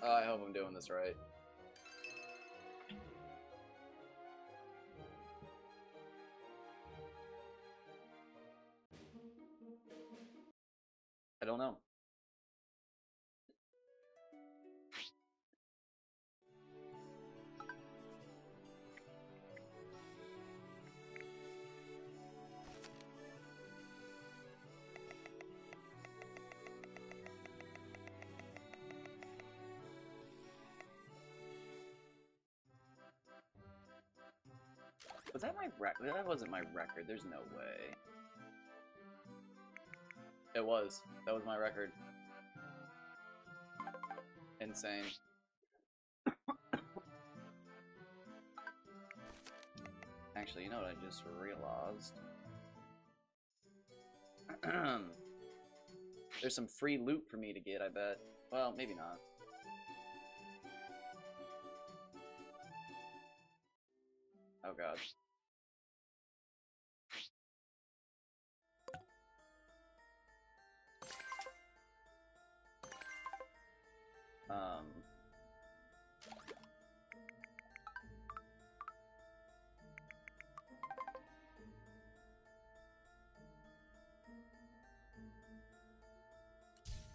I hope I'm doing this right. I don't know. Was that my record? That wasn't my record. There's no way. It was. That was my record. Insane. Actually, you know what I just realized? There's some free loot for me to get, I bet. Well, maybe not. Oh god.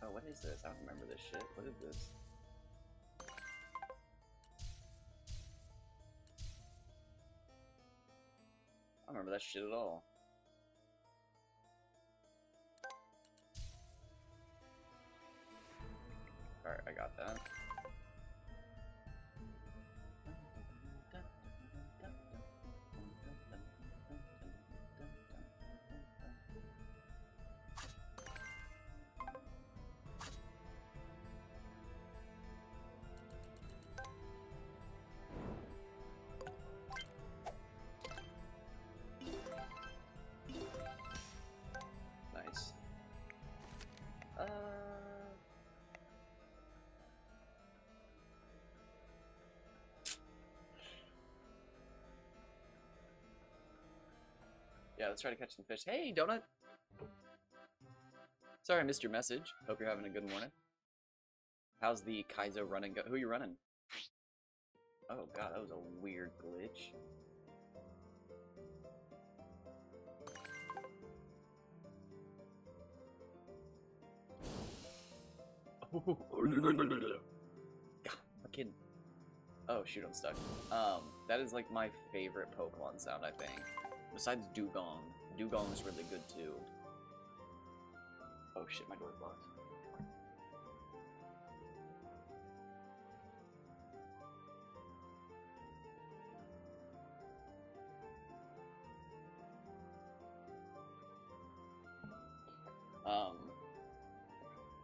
Oh, what is this? I don't remember this shit. What is this? I don't remember that shit at all. Alright, I got that. Nice. Yeah, let's try to catch some fish. Hey, Donut! Sorry I missed your message. Hope you're having a good morning. How's the Kaizo running go? Who are you running? Oh god, that was a weird glitch. God, fucking. Oh shoot, I'm stuck. That is like my favorite Pokemon sound, I think. Besides Dugong. Dugong's really good too. Oh shit, my door's locked.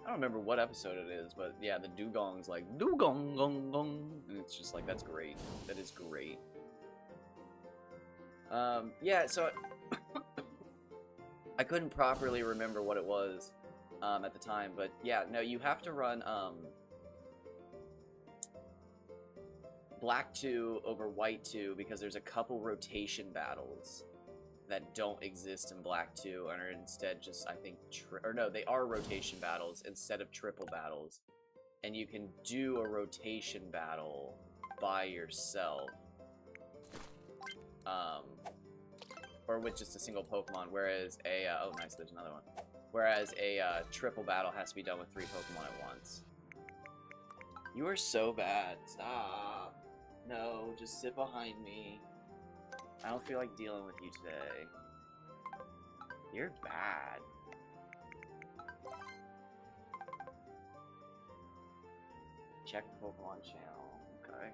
I don't remember what episode it is, but yeah, the Dugong's like Dugong gong gong, and it's just like that's great. That is great. Yeah, so I couldn't properly remember what it was at the time, but yeah, no, you have to run Black 2 over White 2 because there's a couple rotation battles that don't exist in Black 2 and are instead just, I think, or no, they are rotation battles instead of triple battles. And you can do a rotation battle by yourself. Or with just a single Pokemon, whereas a, oh nice, there's another one. Whereas a triple battle has to be done with 3 Pokemon at once. You are so bad. Stop. No, just sit behind me. I don't feel like dealing with you today. You're bad. Check the Pokemon channel. Okay.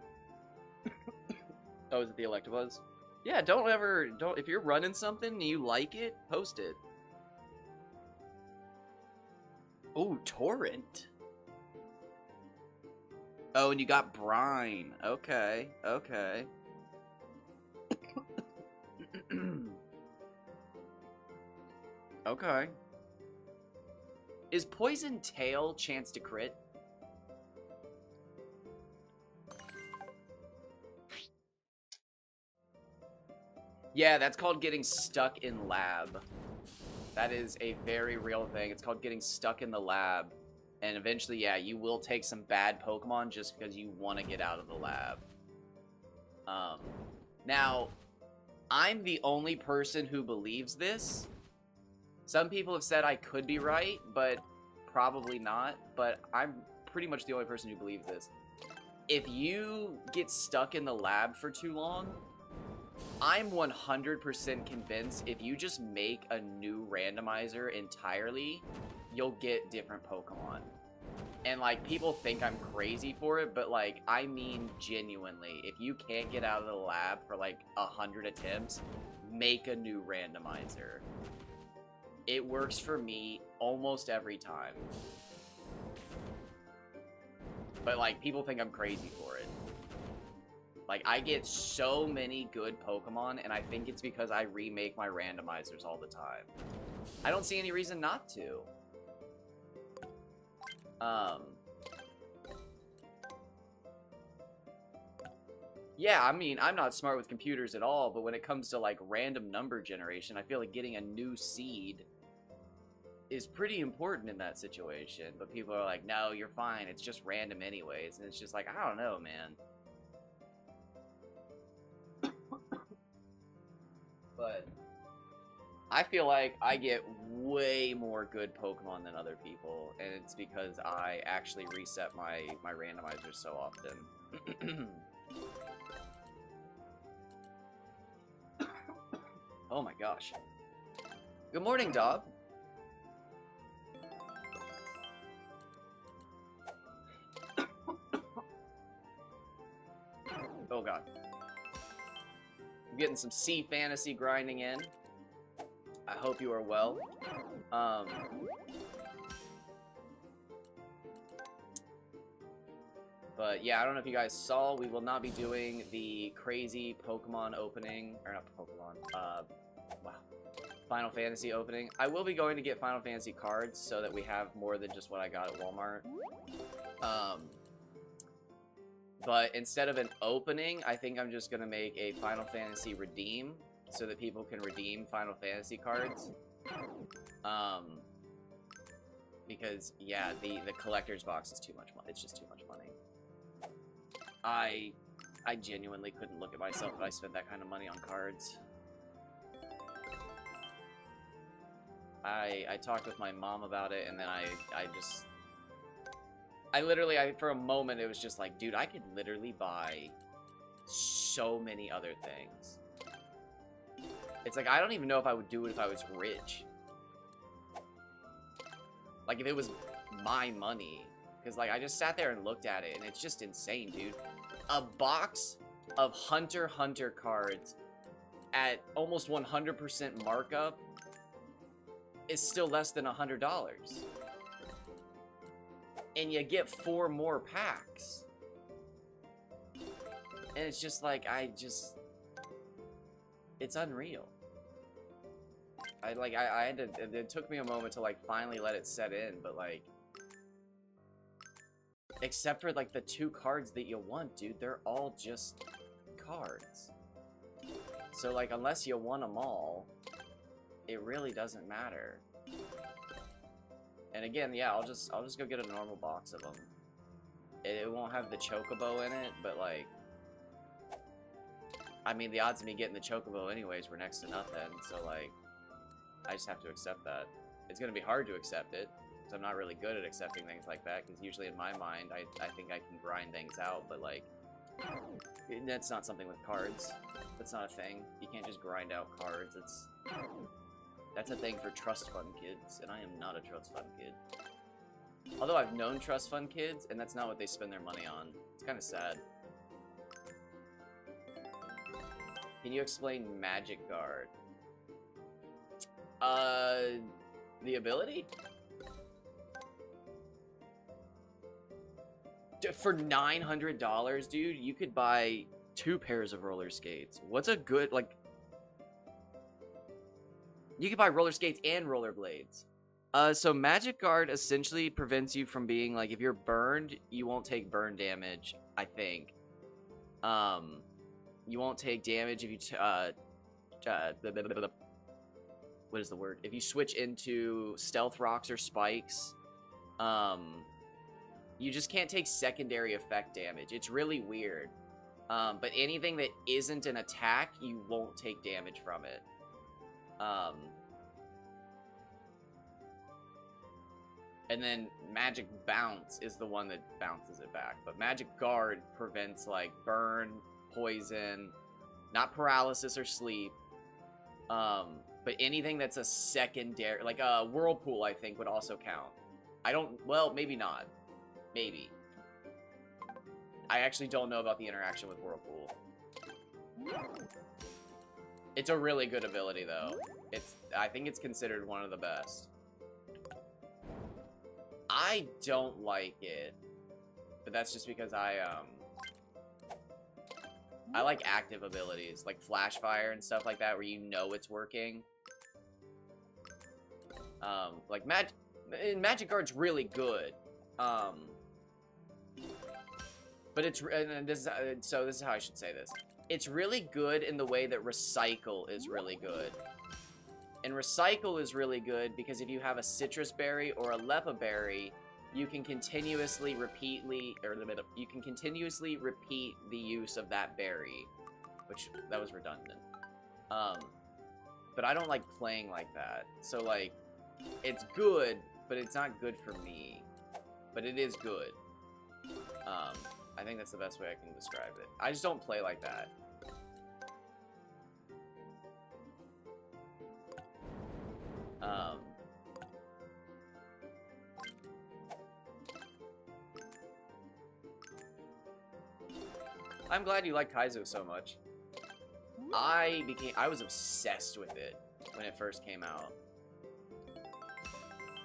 Oh, is it the Electabuzz? Yeah, don't, if you're running something and you like it, post it. Oh, Torrent. Oh, and you got Brine. Okay, okay. Okay. Is Poison Tail chance to crit? Yeah, that's called getting stuck in lab. That is a very real thing. It's called getting stuck in the lab. And eventually, yeah, you will take some bad Pokemon just because you want to get out of the lab. Now, I'm the only person who believes this. Some people have said I could be right, but probably not. But I'm pretty much the only person who believes this. If you get stuck in the lab for too long, I'm 100% convinced if you just make a new randomizer entirely, you'll get different Pokemon. And, like, people think I'm crazy for it, but, like, I mean genuinely. If you can't get out of the lab for, like, 100 attempts, make a new randomizer. It works for me almost every time. But, like, people think I'm crazy for it. Like, I get so many good Pokemon, and I think it's because I remake my randomizers all the time. I don't see any reason not to. Yeah, I mean, I'm not smart with computers at all, but when it comes to, like, random number generation, I feel like getting a new seed is pretty important in that situation. But people are like, no, you're fine, it's just random anyways. And it's just like, I don't know, man. But I feel like I get way more good Pokemon than other people, and it's because I actually reset my randomizers so often. Oh my gosh. Good morning, Dob. Oh god. I'm getting some sea fantasy grinding in. I hope you are well. But yeah, I don't know if you guys saw, we will not be doing the crazy Pokemon opening, or not Pokemon, wow, Final Fantasy opening. I will be going to get Final Fantasy cards so that we have more than just what I got at Walmart. But instead of an opening, I think I'm just going to make a Final Fantasy redeem so that people can redeem Final Fantasy cards. Because, yeah, the collector's box is too much money. It's just too much money. I genuinely couldn't look at myself if I spent that kind of money on cards. I talked with my mom about it, and then I literally, for a moment, it was just like, dude, I could literally buy so many other things. It's like, I don't even know if I would do it if I was rich. Like, if it was my money. Because, like, I just sat there and looked at it, and it's just insane, dude. A box of Hunter x Hunter cards at almost 100% markup is still less than $100. And you get 4 more packs. And it's just like, it's unreal. I had to, it took me a moment to, like, finally let it set in, but, like, except for, like, the 2 cards that you want, dude, they're all just cards. So, like, unless you want them all, it really doesn't matter. And again, yeah, I'll just go get a normal box of them. It won't have the Chocobo in it, but, like, I mean, the odds of me getting the Chocobo anyways were next to nothing, so, like, I just have to accept that. It's gonna be hard to accept it, because I'm not really good at accepting things like that, because usually in my mind, I think I can grind things out, but, like, that's not something with cards. That's not a thing. You can't just grind out cards. That's a thing for trust fund kids, and I am not a trust fund kid. Although I've known trust fund kids, and that's not what they spend their money on. It's kind of sad. Can you explain Magic Guard? The ability? For $900, dude, you could buy 2 pairs of roller skates. What's a good, like... You can buy roller skates and rollerblades. So Magic Guard essentially prevents you from being, like, if you're burned, you won't take burn damage, I think. You won't take damage if you, what is the word? If you switch into Stealth Rocks or Spikes, You just can't take secondary effect damage. It's really weird. But anything that isn't an attack, you won't take damage from it. And then Magic Bounce is the one that bounces it back. But Magic Guard prevents, like, burn, poison, not paralysis or sleep. But anything that's a secondary, like a Whirlpool, I think, would also count. I don't, well, maybe not. Maybe. I actually don't know about the interaction with Whirlpool. It's a really good ability, though. I think it's considered one of the best. I don't like it, but that's just because I like active abilities, like Flash Fire and stuff like that, where you know it's working. Like Magic Guard's really good. But it's, and this is, so this is how I should say this. It's really good in the way that Recycle is really good. And Recycle is really good because if you have a Citrus Berry or a Leppa Berry, you can continuously repeat the use of that berry, which that was redundant. But I don't like playing like that. So like, it's good, but it's not good for me. But it is good. I think that's the best way I can describe it. I just don't play like that. I'm glad you like Kaizo so much. I was obsessed with it when it first came out.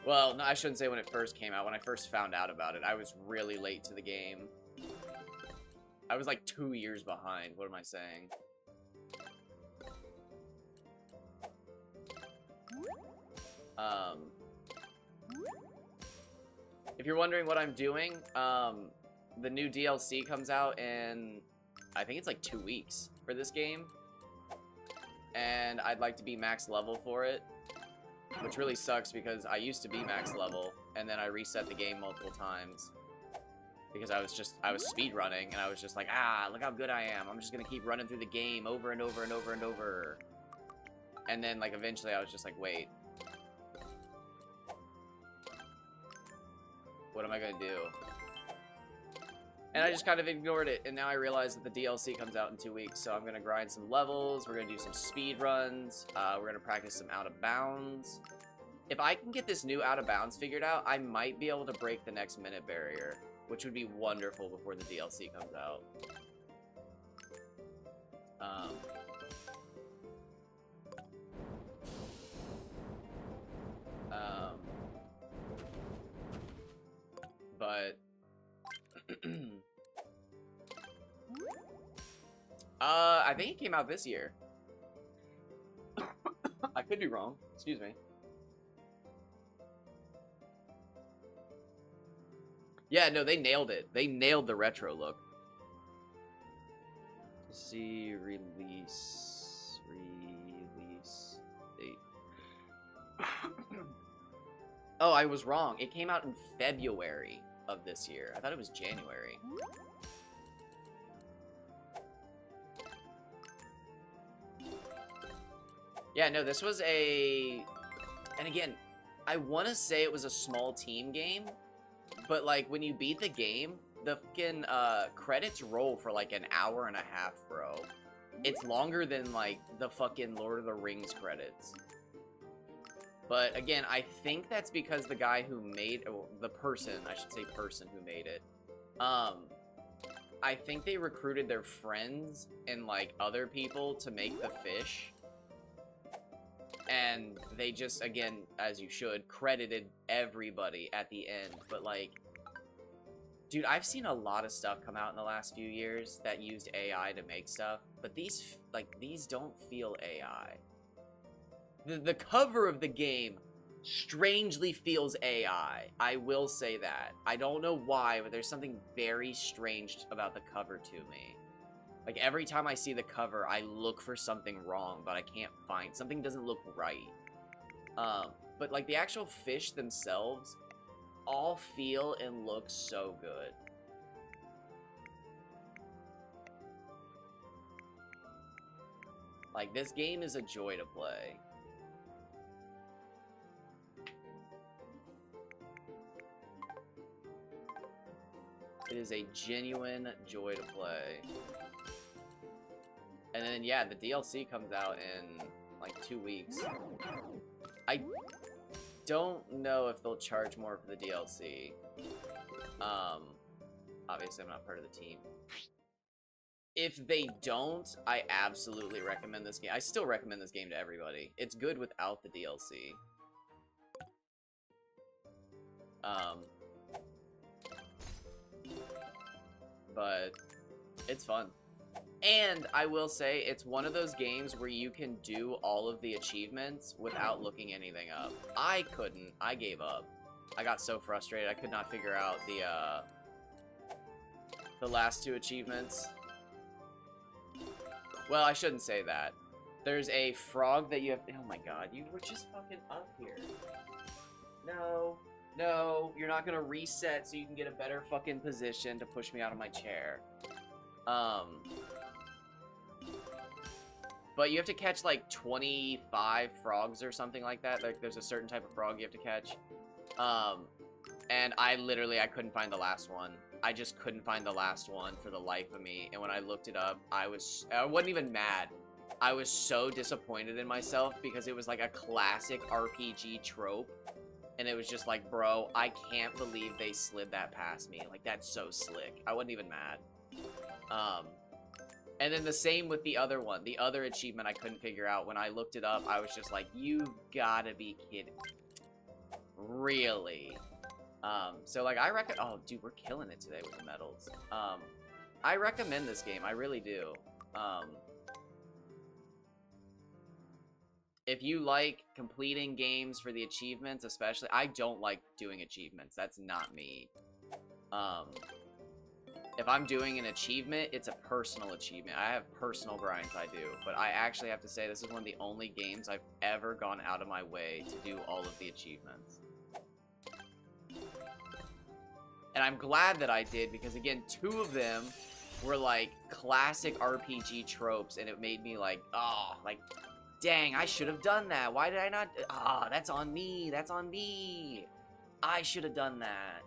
Well, no, I shouldn't say when it first came out. When I first found out about it, I was really late to the game. I was like 2 years behind. What am I saying? If you're wondering what I'm doing, the new DLC comes out in, I think it's like 2 weeks for this game. And I'd like to be max level for it. Which really sucks because I used to be max level, and then I reset the game multiple times. Because I was speed running, and I was just like, look how good I am. I'm just gonna keep running through the game over and over and over and over. And then, like, eventually I was just like, wait. What am I gonna do? And I just kind of ignored it, and now I realize that the DLC comes out in 2 weeks, so I'm gonna grind some levels, we're gonna do some speed runs, we're gonna practice some out of bounds. If I can get this new out of bounds figured out, I might be able to break the next minute barrier, which would be wonderful before the DLC comes out. But I think it came out this year. I could be wrong. Excuse me. Yeah, no, they nailed it. They nailed the retro look. See, release date. Oh, I was wrong. It came out in February of this year. I thought it was January. Yeah, no, this was a... And again, I want to say it was a small team game, but, like, when you beat the game, the fucking credits roll for, like, an hour and a half, bro. It's longer than, like, the fucking Lord of the Rings credits. But, again, I think that's because the guy who made... Oh, the person, I should say person who made it. I think they recruited their friends and, like, other people to make the fish. And they just, again, as you should, credited everybody at the end. But, like, dude, I've seen a lot of stuff come out in the last few years that used AI to make stuff. But these, like, these don't feel AI. The cover of the game strangely feels AI. I will say that. I don't know why, but there's something very strange about the cover to me. Like, every time I see the cover, I look for something wrong, but I can't find. Something doesn't look right. But, like, the actual fish themselves, all feel and look so good. Like, this game is a joy to play. It is a genuine joy to play. And then, yeah, the DLC comes out in, like, 2 weeks. I don't know if they'll charge more for the DLC. Obviously, I'm not part of the team. If they don't, I absolutely recommend this game. I still recommend this game to everybody. It's good without the DLC. But it's fun. And I will say, it's one of those games where you can do all of the achievements without looking anything up. I couldn't. I gave up. I got so frustrated. I could not figure out the last 2 achievements. Well, I shouldn't say that. There's a frog that you have... Oh my god, you were just fucking up here. No. No, you're not gonna reset so you can get a better fucking position to push me out of my chair. But you have to catch, like, 25 frogs or something like that. Like, there's a certain type of frog you have to catch. And I couldn't find the last one. I just couldn't find the last one for the life of me. And when I looked it up, I wasn't even mad. I was so disappointed in myself because it was like a classic RPG trope. And it was just like, bro, I can't believe they slid that past me. Like, that's so slick. I wasn't even mad. And then the same with the other one. The other achievement I couldn't figure out. When I looked it up, I was just like, you've gotta be kidding. Really? So, like, I reckon... Oh, dude, we're killing it today with the medals. I recommend this game. I really do. If you like completing games for the achievements, especially... I don't like doing achievements. That's not me. If I'm doing an achievement, it's a personal achievement. I have personal grinds I do. But I actually have to say, this is one of the only games I've ever gone out of my way to do all of the achievements. And I'm glad that I did, because again, 2 of them were like classic RPG tropes, and it made me like, oh, like, dang, I should have done that. Why did I not? Ah, that's on me. That's on me. I should have done that.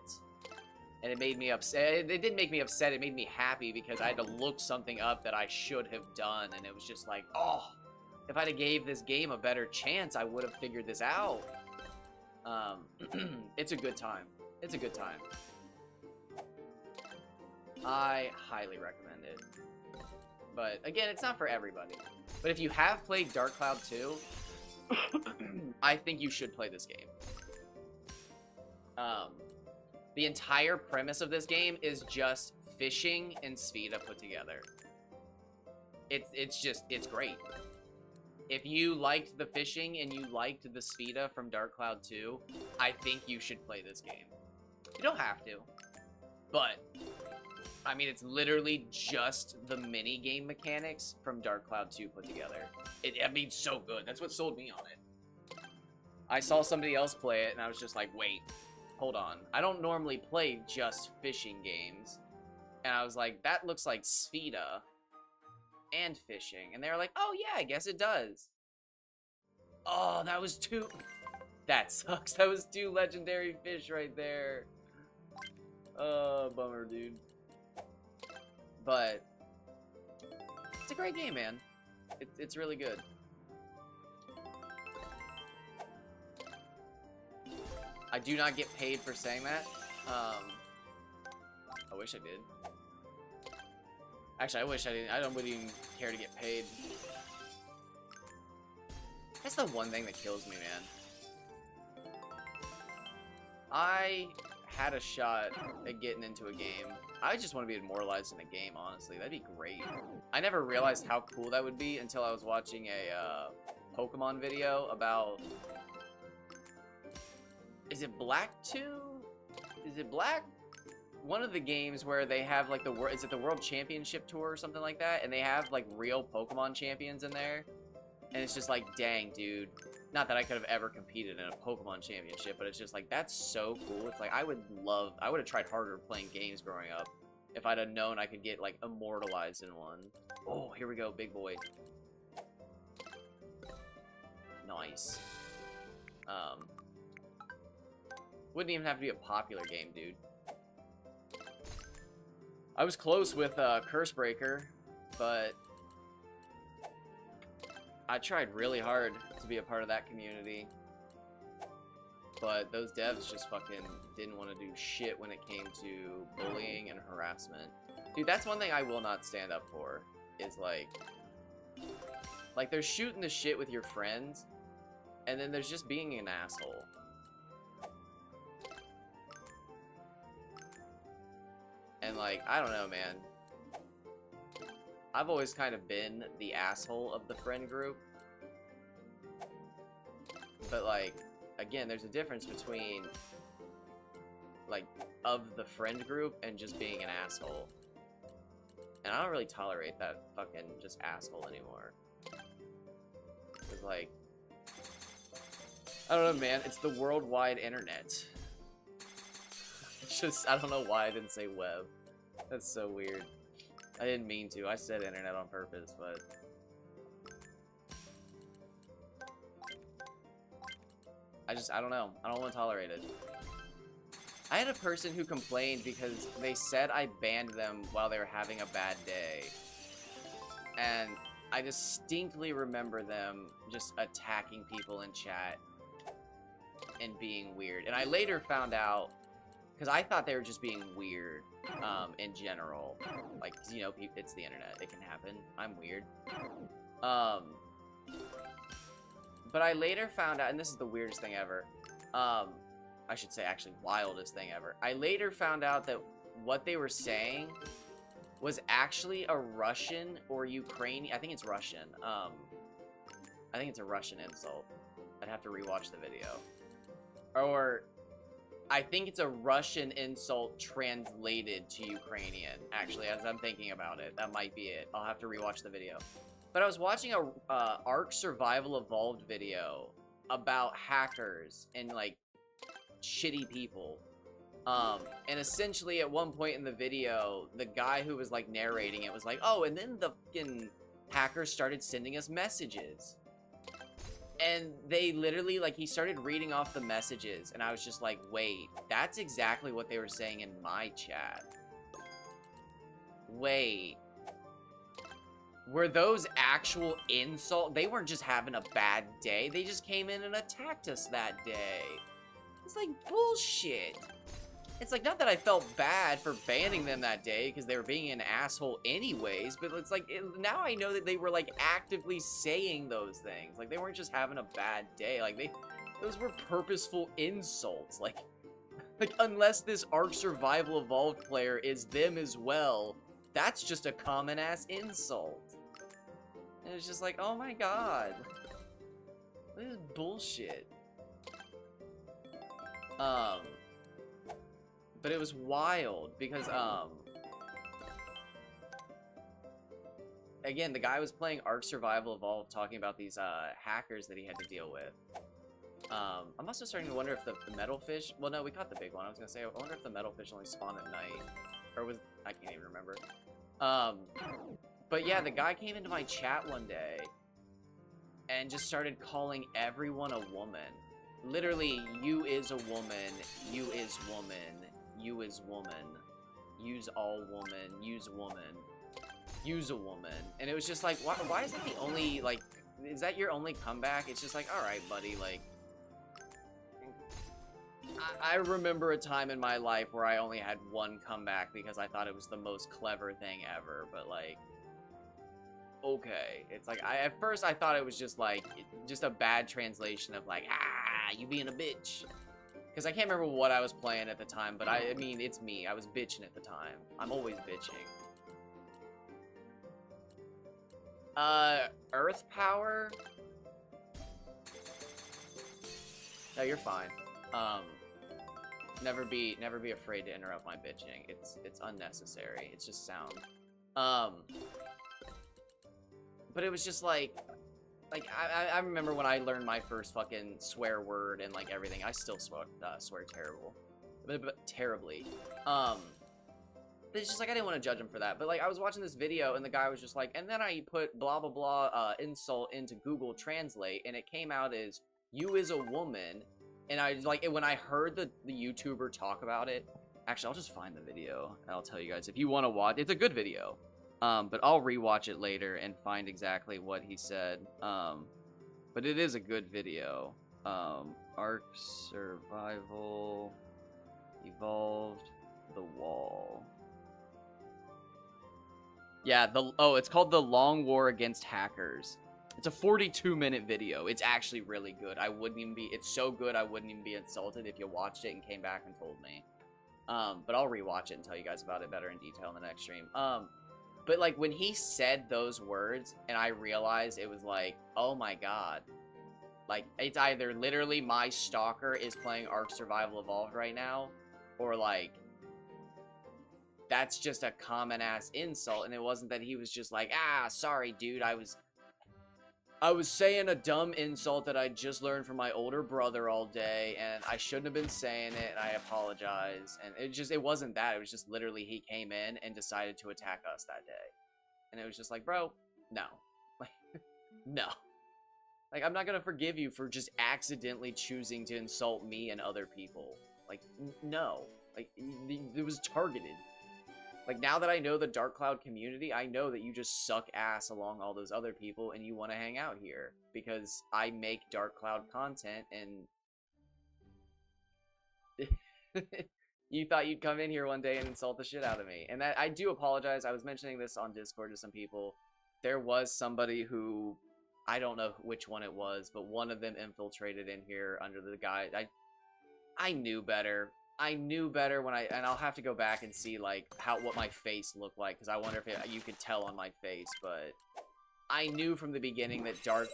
And it made me upset. It didn't make me upset. It made me happy because I had to look something up that I should have done. And it was just like, oh, if I'd have gave this game a better chance, I would have figured this out. It's a good time. It's a good time. I highly recommend it. But again, it's not for everybody. But if you have played Dark Cloud 2, I think you should play this game. The entire premise of this game is just fishing and Sphida put together. It's great. If you liked the fishing and you liked the Sphida from Dark Cloud 2, I think you should play this game. You don't have to, but I mean, it's literally just the mini game mechanics from Dark Cloud 2 put together. I mean, so good. That's what sold me on it. I saw somebody else play it, and I was just like, wait, hold on. I don't normally play just fishing games. And I was like, that looks like Sphida and fishing. And they were like, oh yeah, I guess it does. Oh, that was 2... That sucks. That was 2 legendary fish right there. Oh, bummer, dude. But it's a great game, man. It's really good. I do not get paid for saying that. I wish I did. Actually, I wish I didn't. I wouldn't even care to get paid. That's the one thing that kills me, man. I had a shot at getting into a game. I just want to be immortalized in a game, honestly. That'd be great. I never realized how cool that would be until I was watching a Pokemon video about... Is it Black 2? Is it Black? One of the games where they have like is it the World Championship Tour or something like that? And they have like real Pokemon champions in there. And it's just like, dang, dude. Not that I could have ever competed in a Pokemon championship, but it's just like, that's so cool. It's like, I would have tried harder playing games growing up if I'd have known I could get, like, immortalized in one. Oh, here we go, big boy. Nice. Wouldn't even have to be a popular game, dude. I was close with Cursebreaker, but I tried really hard to be a part of that community. But those devs just fucking didn't want to do shit when it came to bullying and harassment. Dude, that's one thing I will not stand up for, is like there's shooting the shit with your friends, and then there's just being an asshole. And like, I don't know, man. I've always kind of been the asshole of the friend group. But like, again, there's a difference between, like, of the friend group and just being an asshole. And I don't really tolerate that fucking just asshole anymore. It's like, I don't know, man. It's the worldwide internet. Just, I don't know why I didn't say web. That's so weird. I didn't mean to. I said internet on purpose, but... I don't know. I don't want to tolerate it. I had a person who complained because they said I banned them while they were having a bad day. And I distinctly remember them just attacking people in chat and being weird. And I later found out, because I thought they were just being weird in general. Like, you know, it's the internet. It can happen. I'm weird. But I later found out, and this is the weirdest thing ever. I should say, actually, wildest thing ever. I later found out that what they were saying was actually a Russian or Ukrainian. I think it's Russian. I think it's a Russian insult. I'd have to rewatch the video. Or I think it's a Russian insult translated to Ukrainian. Actually, as I'm thinking about it, that might be it. I'll have to rewatch the video. But I was watching a Ark Survival Evolved video about hackers and, like, shitty people. And essentially at one point in the video, the guy who was, like, narrating it was like, oh, and then the fucking hackers started sending us messages. And they literally, like, he started reading off the messages, and I was just like, wait, that's exactly what they were saying in my chat. Wait. Were those actual insults? They weren't just having a bad day. They just came in and attacked us that day. It's like bullshit. It's like, not that I felt bad for banning them that day because they were being an asshole anyways, but it's like, now I know that they were, like, actively saying those things. Like, they weren't just having a bad day. Like, those were purposeful insults. Like, unless this Ark Survival Evolved player is them as well, that's just a common-ass insult. And it's just like, oh my god. This is bullshit. But it was wild because, again, the guy was playing Ark Survival Evolved talking about these, hackers that he had to deal with. I'm also starting to wonder if the metal fish, well, no, we caught the big one. I was gonna say, I wonder if the metal fish only spawn at night. Or was, I can't even remember. But yeah, the guy came into my chat one day and just started calling everyone a woman. Literally, you is a woman, you is woman, you is woman, use all woman, use woman, use a woman. And it was just like, why is that the only, like, is that your only comeback? It's just like, alright, buddy, like, I remember a time in my life where I only had one comeback because I thought it was the most clever thing ever, but like, okay. It's like, at first I thought it was just like, just a bad translation of like, ah, you being a bitch. Because I can't remember what I was playing at the time, but I mean, it's me. I was bitching at the time. I'm always bitching. Earth Power? No, you're fine. Never be afraid to interrupt my bitching. It's unnecessary. It's just sound. But it was just like, like, I remember when I learned my first fucking swear word and, like, everything. I still swear terrible. But terribly. It's just, like, I didn't want to judge him for that. But, like, I was watching this video, and the guy was just like, and then I put blah, blah, blah, insult into Google Translate, and it came out as, you is a woman. And I, like, when I heard the YouTuber talk about it, actually, I'll just find the video, and I'll tell you guys. If you want to watch, it's a good video. But I'll rewatch it later and find exactly what he said. But it is a good video. Ark Survival Evolved the Wall. Yeah, it's called The Long War Against Hackers. It's a 42-minute video. It's actually really good. It's so good I wouldn't even be insulted if you watched it and came back and told me. But I'll rewatch it and tell you guys about it better in detail in the next stream. But, like, when he said those words, and I realized it was like, oh my god. Like, it's either literally my stalker is playing Ark Survival Evolved right now, or, like, that's just a common-ass insult, and it wasn't that he was just like, sorry, dude, I was saying a dumb insult that I just learned from my older brother all day, and I shouldn't have been saying it, and I apologize. And it wasn't that. It was just literally he came in and decided to attack us that day. And it was just like, bro, no. Like, no. Like, I'm not gonna forgive you for just accidentally choosing to insult me and other people. Like, no. Like, it was targeted. Like, now that I know the Dark Cloud community, I know that you just suck ass along all those other people and you want to hang out here. Because I make Dark Cloud content and... you thought you'd come in here one day and insult the shit out of me. And that, I do apologize. I was mentioning this on Discord to some people. There was somebody who... I don't know which one it was, but one of them infiltrated in here under the guy... I knew better. I knew better when and I'll have to go back and see, like, what my face looked like, because I wonder if you could tell on my face, but I knew from the beginning that Dark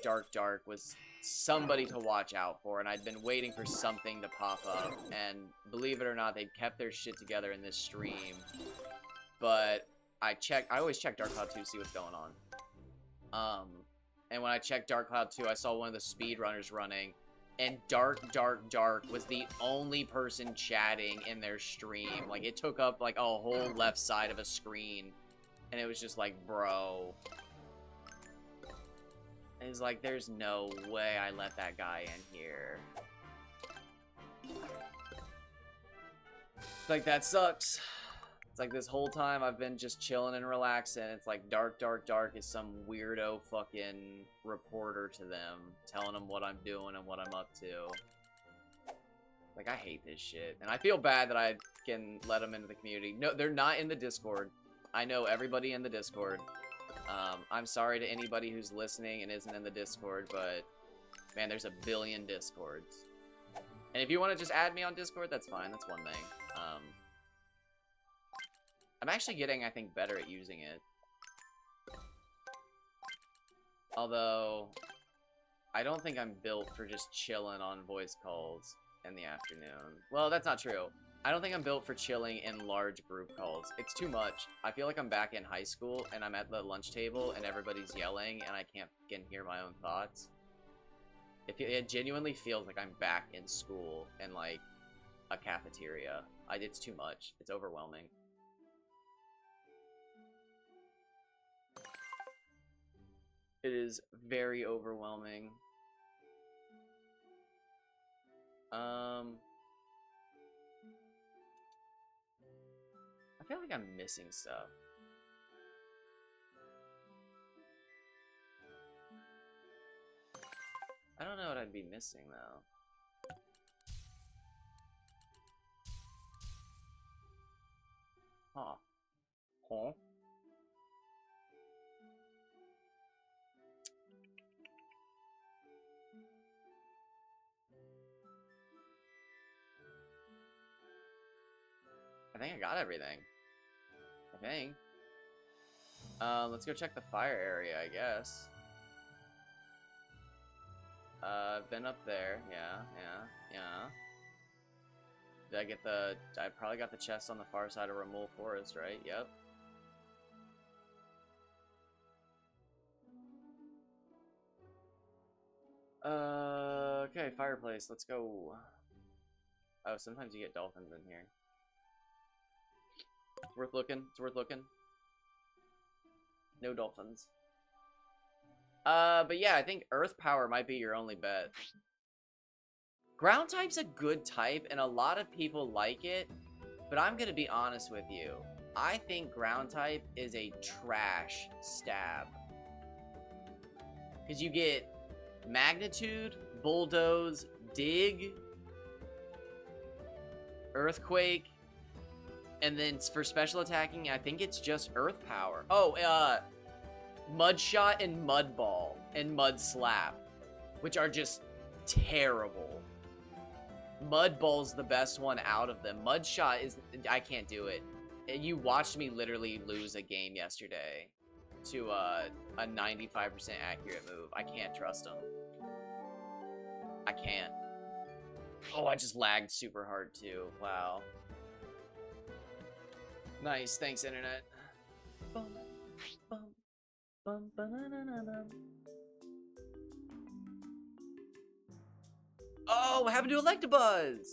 was somebody to watch out for, and I'd been waiting for something to pop up, and believe it or not, they'd kept their shit together in this stream, but I always check Dark Cloud 2 to see what's going on, and when I checked Dark Cloud 2, I saw one of the speedrunners running, and Dark was the only person chatting in their stream. Like, it took up, like, a whole left side of a screen. And it was just like, bro. It's like, there's no way I let that guy in here. It's like, that sucks. It's like, this whole time I've been just chilling and relaxing. It's like, Dark is some weirdo fucking reporter to them, telling them what I'm doing and what I'm up to. Like, I hate this shit. And I feel bad that I can let them into the community. No, they're not in the Discord. I know everybody in the Discord. I'm sorry to anybody who's listening and isn't in the Discord, but, man, there's a billion Discords. And if you want to just add me on Discord, that's fine. That's one thing. I'm actually getting, I think, better at using it. Although, I don't think I'm built for just chilling on voice calls in the afternoon. Well, that's not true. I don't think I'm built for chilling in large group calls. It's too much. I feel like I'm back in high school, and I'm at the lunch table, and everybody's yelling, and I can't fucking hear my own thoughts. It genuinely feels like I'm back in school in, like, a cafeteria. It's too much. It's overwhelming. It is very overwhelming. I feel like I'm missing stuff. I don't know what I'd be missing, though. Huh. Huh? I think I got everything. I think. Let's go check the fire area, I guess. Been up there. Yeah. Did I get I probably got the chest on the far side of Ramul Forest, right? Yep. Okay, fireplace. Let's go. Oh, sometimes you get dolphins in here. It's worth looking. It's worth looking. No dolphins. But yeah, I think Earth Power might be your only bet. Ground type's a good type, and a lot of people like it, but I'm gonna be honest with you. I think Ground type is a trash stab. Because you get Magnitude, Bulldoze, Dig, Earthquake, and then for special attacking, I think it's just Earth Power. Oh, Mud Shot and Mud Ball and Mud Slap, which are just terrible. Mud Ball's the best one out of them. Mud Shot is... I can't do it. You watched me literally lose a game yesterday to a 95% accurate move. I can't trust him. I can't. Oh, I just lagged super hard too. Wow. Nice. Thanks, internet. Bum, bum, bum, ba-na-na-na-na. Oh, what happened to Electabuzz?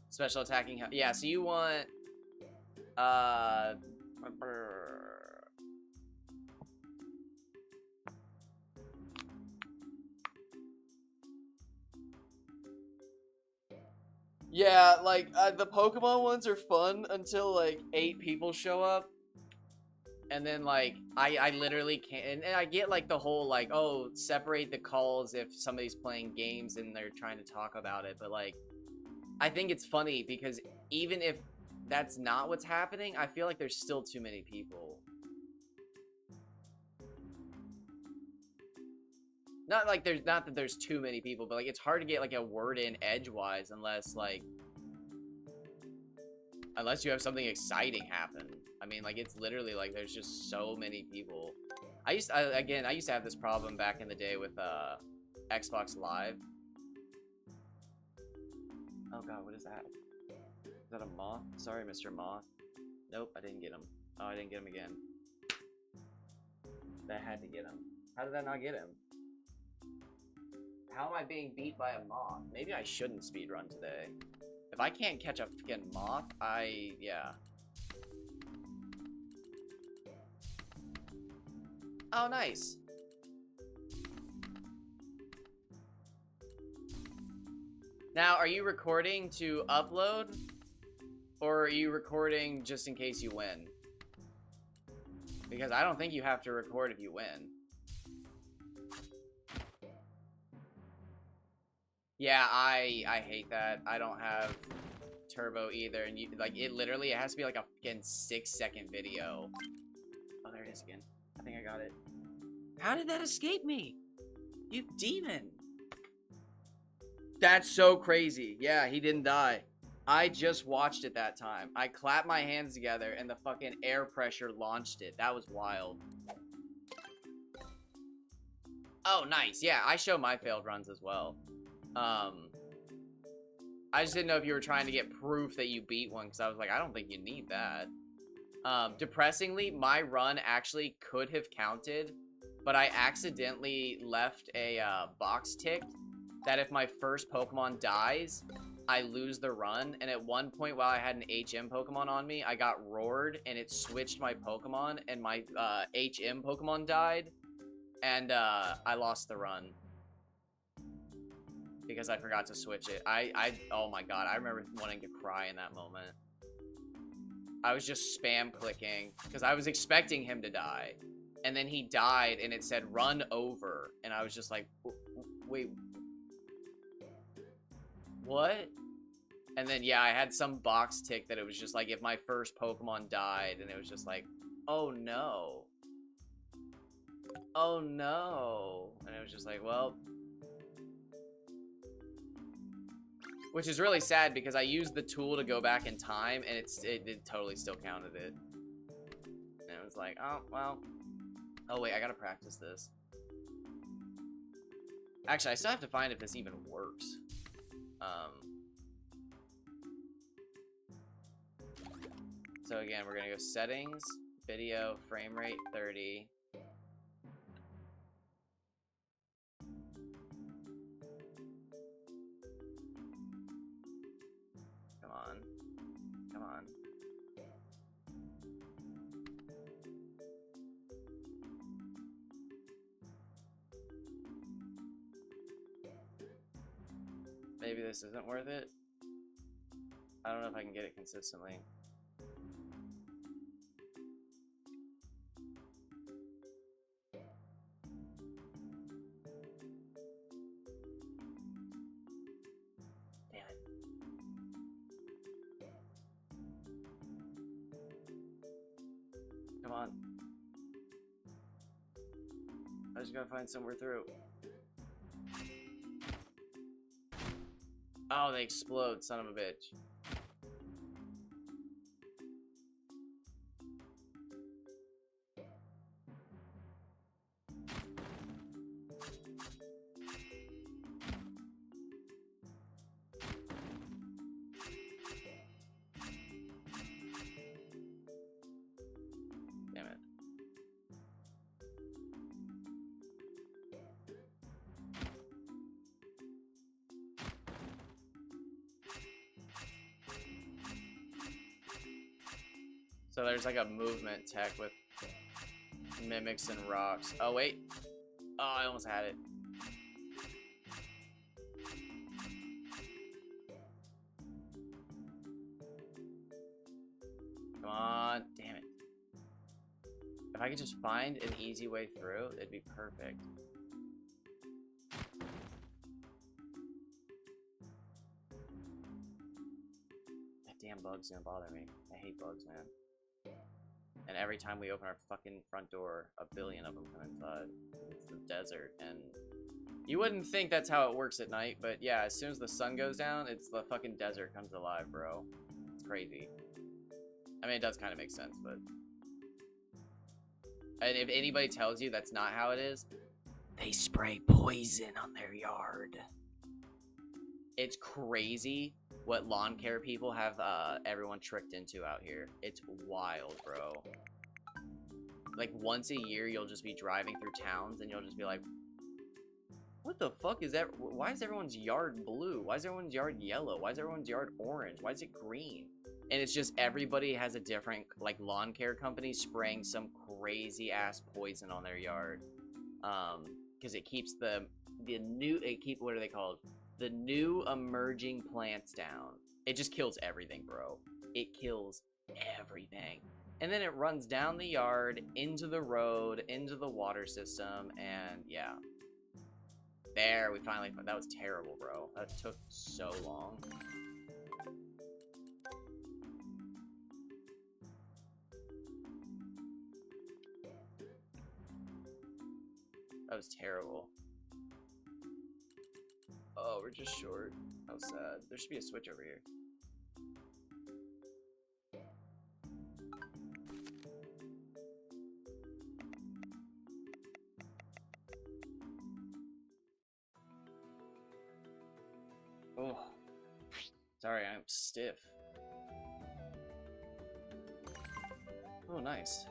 Special attacking. Yeah, so you want... Yeah, like, the Pokemon ones are fun until, like, 8 people show up. And then, like, I literally can't... And I get, like, the whole, like, oh, separate the calls if somebody's playing games and they're trying to talk about it. But, like, I think it's funny because even if that's not what's happening, I feel like there's still too many people. Not that there's too many people, but, like, it's hard to get, like, a word in edgewise unless, like... Unless you have something exciting happen. I mean, like, it's literally, like, there's just so many people. I used to have this problem back in the day with, Xbox Live. Oh god, what is that? Is that a moth? Sorry, Mr. Moth. Nope, I didn't get him. Oh, I didn't get him again. That had to get him. How did that not get him? How am I being beat by a moth? Maybe I shouldn't speedrun today. If I can't catch a fucking moth, yeah. Oh, nice. Now, are you recording to upload? Or are you recording just in case you win? Because I don't think you have to record if you win. Yeah, I hate that. I don't have Turbo either, and you like it has to be like a fucking 6-second video. Oh, there it is again. I think I got it. How did that escape me? You demon. That's so crazy. Yeah, he didn't die. I just watched it that time. I clapped my hands together and the fucking air pressure launched it. That was wild. Oh, nice. Yeah, I show my failed runs as well. I just didn't know if you were trying to get proof that you beat one, because I was like, I don't think you need that. Depressingly, my run actually could have counted, but I accidentally left a box ticked that if my first Pokemon dies, I lose the run. And at one point while I had an HM Pokemon on me, I got roared and it switched my Pokemon, and my HM Pokemon died, and I lost the run. Because I forgot to switch it. Oh my god, I remember wanting to cry in that moment. I was just spam clicking, because I was expecting him to die. And then he died, and it said, run over. And I was just like, wait. What? And then, yeah, I had some box tick that it was just like, if my first Pokemon died, and it was just like, oh no. Oh no. And it was just like, well... Which is really sad because I used the tool to go back in time and it totally still counted it. And it was like, oh, well. Oh, wait, I gotta practice this. Actually, I still have to find if this even works. So again, we're gonna go settings, Video frame rate 30. Come on. Come on. Maybe this isn't worth it. I don't know if I can get it consistently. Damn it. Come on. I just gotta find somewhere through. Oh, they explode, son of a bitch. Damn it. So there's like a movement tech with mimics and rocks. Oh wait. Oh, I almost had it. Come on. Damn it. If I could just find an easy way through, it'd be perfect. That damn bug's gonna bother me. I hate bugs, man. And every time we open our fucking front door, a billion of them come inside. It's the desert, and you wouldn't think that's how it works at night, but yeah, as soon as the sun goes down, it's the fucking desert comes alive, bro. It's crazy. I mean, it does kind of make sense, but... And if anybody tells you that's not how it is, they spray poison on their yard. It's crazy what lawn care people have everyone tricked into out here. It's wild, bro. Like, once a year, you'll just be driving through towns, and you'll just be like, what the fuck is that? Why is everyone's yard blue? Why is everyone's yard yellow? Why is everyone's yard orange? Why is it green? And it's just everybody has a different, like, lawn care company spraying some crazy-ass poison on their yard. Because it keeps what are they called? The new emerging plants down. It just kills everything, bro. It kills everything. And then it runs down the yard, into the road, into the water system, and yeah. There, we finally... That was terrible, bro. That took so long. That was terrible. Oh, we're just short. How sad. There should be a switch over here. Oh. Sorry, I'm stiff. Oh, nice.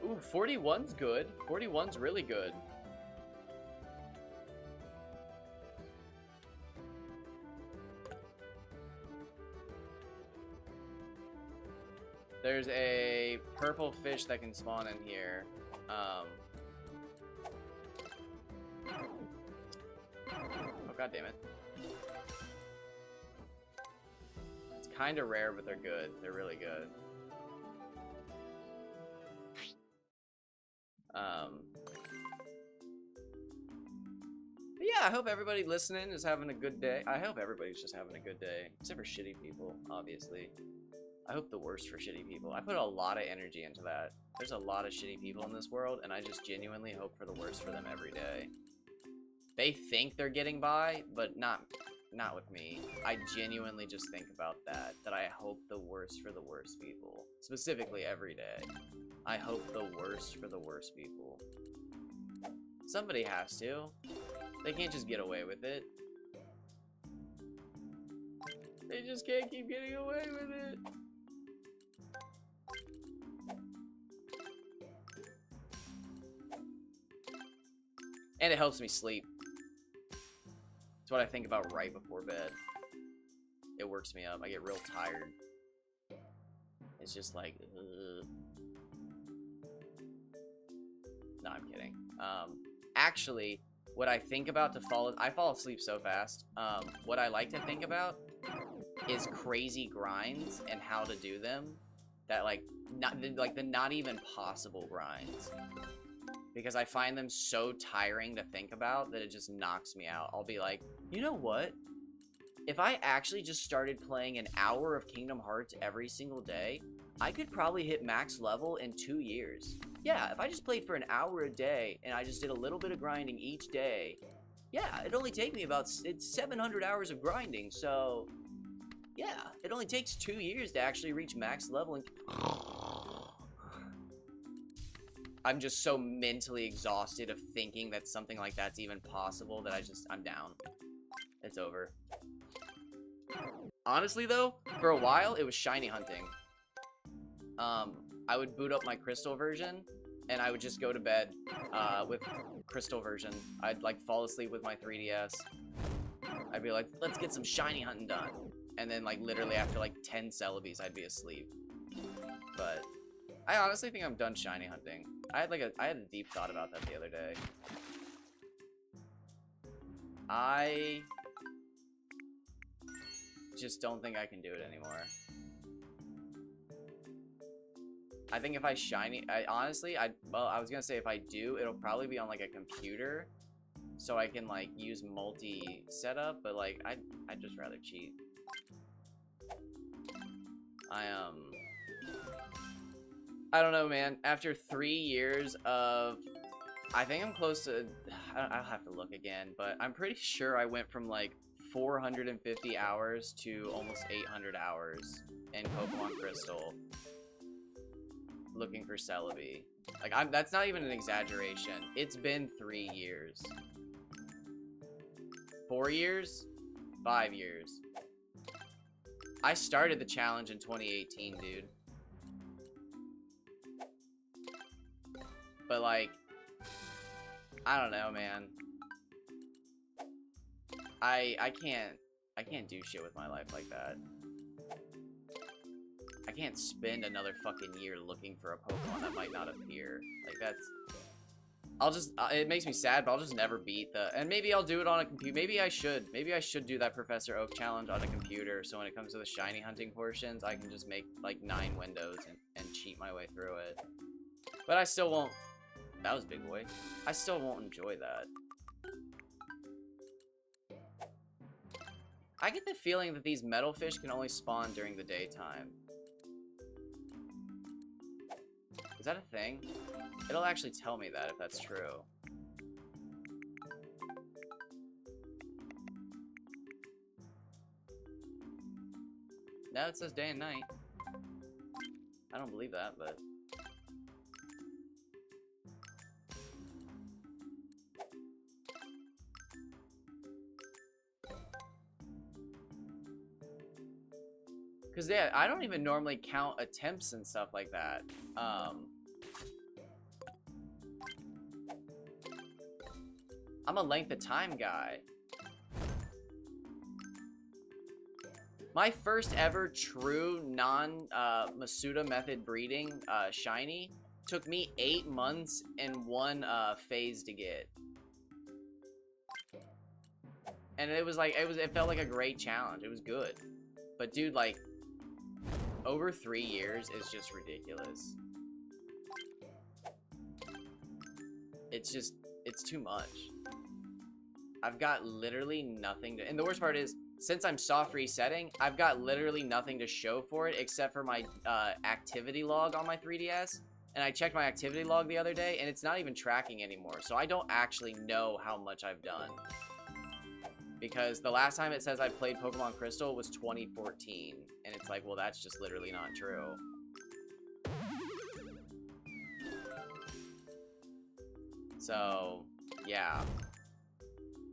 Ooh, 41's good. 41's really good. There's a purple fish that can spawn in here. Oh, god damn it. It's kind of rare, but they're good. They're really good. But yeah, I hope everybody listening is having a good day. I hope everybody's just having a good day. Except for shitty people, obviously. I hope the worst for shitty people. I put a lot of energy into that. There's a lot of shitty people in this world, and I just genuinely hope for the worst for them every day. They think they're getting by, but not not with me. I genuinely just think about that I hope the worst for the worst people. Specifically every day. I hope the worst for the worst people. Somebody has to. They can't just get away with it. They just can't keep getting away with it. And it helps me sleep. It's what I think about right before bed. It works me up. I get real tired. It's just like, ugh. No, I'm kidding. Actually, what I think about I fall asleep so fast. What I like to think about is crazy grinds and how to do them. That the not even possible grinds. Because I find them so tiring to think about that it just knocks me out. I'll be like, you know what? If I actually just started playing an hour of Kingdom Hearts every single day, I could probably hit max level in 2 years. Yeah, if I just played for an hour a day and I just did a little bit of grinding each day, yeah, it'd only take me it's 700 hours of grinding, so yeah, it only takes 2 years to actually reach max level. And I'm just so mentally exhausted of thinking that something like that's even possible that I'm down. It's over. Honestly, though, for a while, it was shiny hunting. I would boot up my crystal version, and I would just go to bed with crystal version. I'd, like, fall asleep with my 3DS. I'd be like, let's get some shiny hunting done. And then, like, literally after, like, 10 Celebies, I'd be asleep. But I honestly think I'm done shiny hunting. I had a deep thought about that the other day. I just don't think I can do it anymore. I think if I shiny, well, I was gonna say if I do, it'll probably be on like a computer, so I can like use multi setup. But like, I'd just rather cheat. I don't know, man. After 3 years of, I think I'm close to, I'll have to look again, but I'm pretty sure I went from like 450 hours to almost 800 hours in Pokemon Crystal looking for Celebi. Like, that's not even an exaggeration. It's been 3 years. 4 years? 5 years. I started the challenge in 2018, dude. But like, I don't know, man. I can't do shit with my life like that. I can't spend another fucking year looking for a Pokemon that might not appear. Like, that's... it makes me sad, but I'll just never beat and maybe I'll do it on a computer. Maybe I should do that Professor Oak challenge on a computer, so when it comes to the shiny hunting portions, I can just make, like, 9 windows and cheat my way through it. But I still won't... That was Big Boy. I still won't enjoy that. I get the feeling that these metal fish can only spawn during the daytime. Is that a thing? It'll actually tell me that if that's true. No, it says day and night. I don't believe that, but... Because, yeah, I don't even normally count attempts and stuff like that. I'm a length of time guy. My first ever true non-Masuda method breeding shiny took me 8 months and 1 phase to get. And it was like, it felt like a great challenge. It was good. But dude, like, over 3 years is just ridiculous. It's too much. I've got literally nothing to, and the worst part is, since I'm soft resetting, I've got literally nothing to show for it except for my activity log on my 3DS. And I checked my activity log the other day, and it's not even tracking anymore. So I don't actually know how much I've done. Because the last time it says I played Pokemon Crystal was 2014. And it's like, well, that's just literally not true. So, yeah.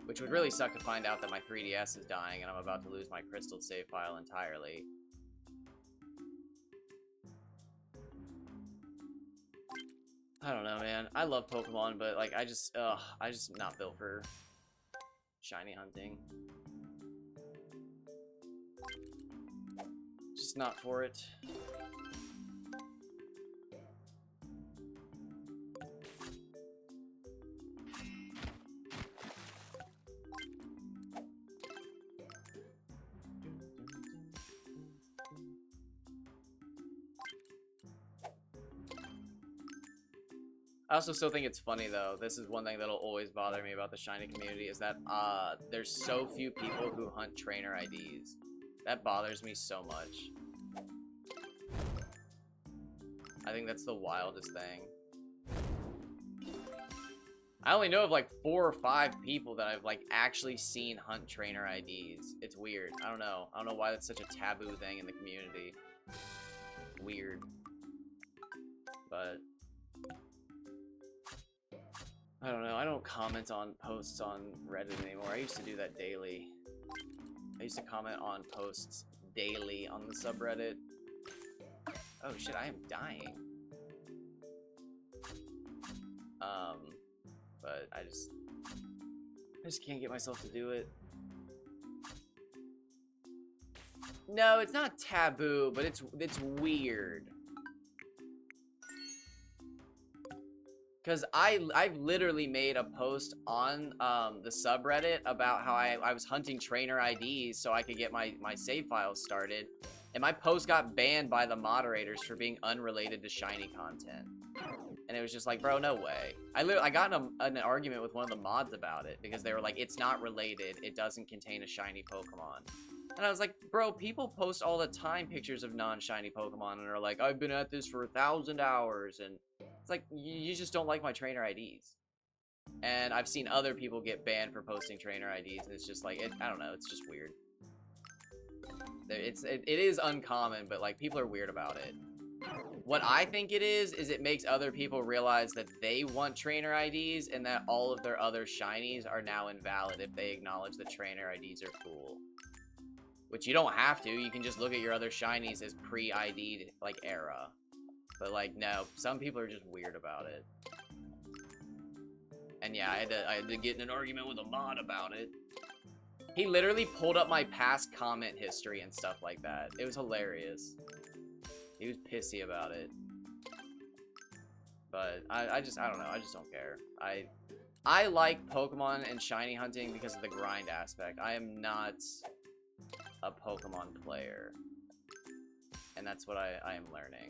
Which would really suck to find out that my 3DS is dying and I'm about to lose my Crystal save file entirely. I don't know, man. I love Pokemon, but, like, I just not built for shiny hunting. Just not for it. I also still think it's funny, though. This is one thing that'll always bother me about the shiny community, is that there's so few people who hunt trainer IDs. That bothers me so much. I think that's the wildest thing. I only know of like 4 or 5 people that I've like actually seen hunt trainer IDs. It's weird. I don't know. I don't know why that's such a taboo thing in the community. Weird. But I don't know. I don't comment on posts on Reddit anymore. I used to do that daily. I used to comment on posts daily on the subreddit. Oh shit, I am dying. But I just can't get myself to do it. No, it's not taboo, but it's weird. Because I've literally made a post on the subreddit about how I was hunting trainer IDs so I could get my save files started. And my post got banned by the moderators for being unrelated to shiny content. And it was just like, bro, no way. I got in an argument with one of the mods about it because they were like, it's not related. It doesn't contain a shiny Pokemon. And I was like, bro, people post all the time pictures of non-shiny Pokemon and are like, I've been at this for 1,000 hours. And it's like, you just don't like my trainer IDs. And I've seen other people get banned for posting trainer IDs. And it's just like, I don't know. It's just weird. It is uncommon, but like people are weird about it. What I think it is it makes other people realize that they want trainer IDs and that all of their other shinies are now invalid if they acknowledge that trainer IDs are cool. Which you don't have to. You can just look at your other shinies as pre-ID'd, like, era. But, like, no. Some people are just weird about it. And yeah, I had to get in an argument with a mod about it. He literally pulled up my past comment history and stuff like that. It was hilarious. He was pissy about it. But I don't know. I just don't care. I like Pokemon and shiny hunting because of the grind aspect. I am not a Pokemon player. And that's what I am learning.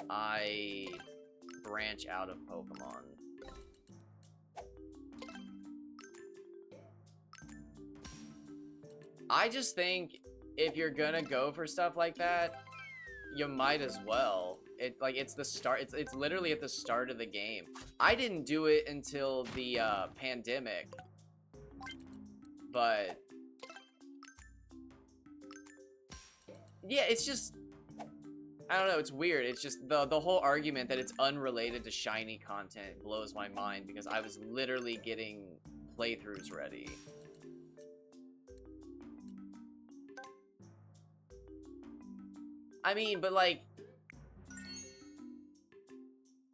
I branch out of Pokemon. I just think if you're gonna go for stuff like that, you might as well. It's the start. It's literally at the start of the game. I didn't do it until the pandemic, but yeah, it's just, I don't know. It's weird. It's just the whole argument that it's unrelated to shiny content blows my mind because I was literally getting playthroughs ready. I mean, but like,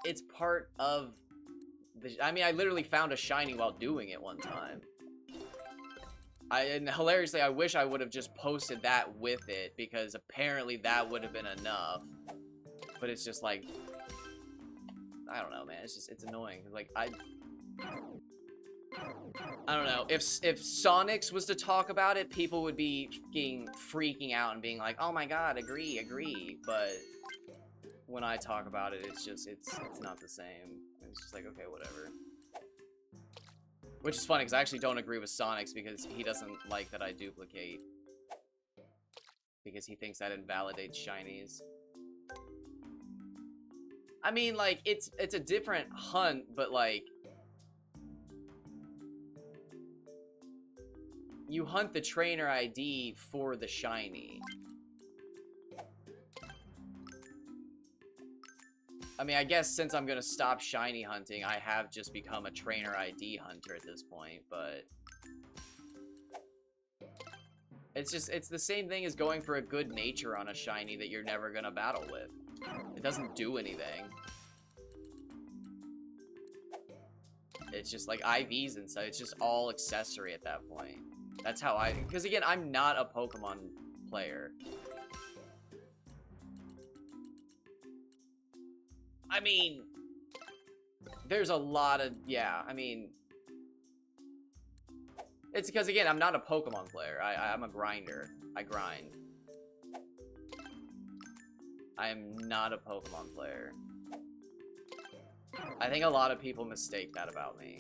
it's part of the, I mean, I literally found a shiny while doing it one time. And hilariously, I wish I would have just posted that with it because apparently that would have been enough. But it's just like, I don't know, man. It's annoying. Like, I don't know. If Sonics was to talk about it, people would be freaking out and being like, "Oh my god, agree." But when I talk about it, it's not the same. It's just like, okay, whatever. Which is funny because I actually don't agree with Sonics because he doesn't like that I duplicate. Because he thinks that invalidates shinies. I mean, like, it's a different hunt, but like, you hunt the trainer ID for the shiny. I mean, I guess since I'm gonna stop shiny hunting, I have just become a trainer ID hunter at this point, but... It's the same thing as going for a good nature on a shiny that you're never gonna battle with. It doesn't do anything. It's just like IVs and stuff. It's just all accessory at that point. That's how because again, I'm not a Pokemon player. I mean, there's a lot of, yeah, I mean, it's because, again, I'm not a Pokemon player. I'm a grinder. I grind. I am not a Pokemon player. I think a lot of people mistake that about me.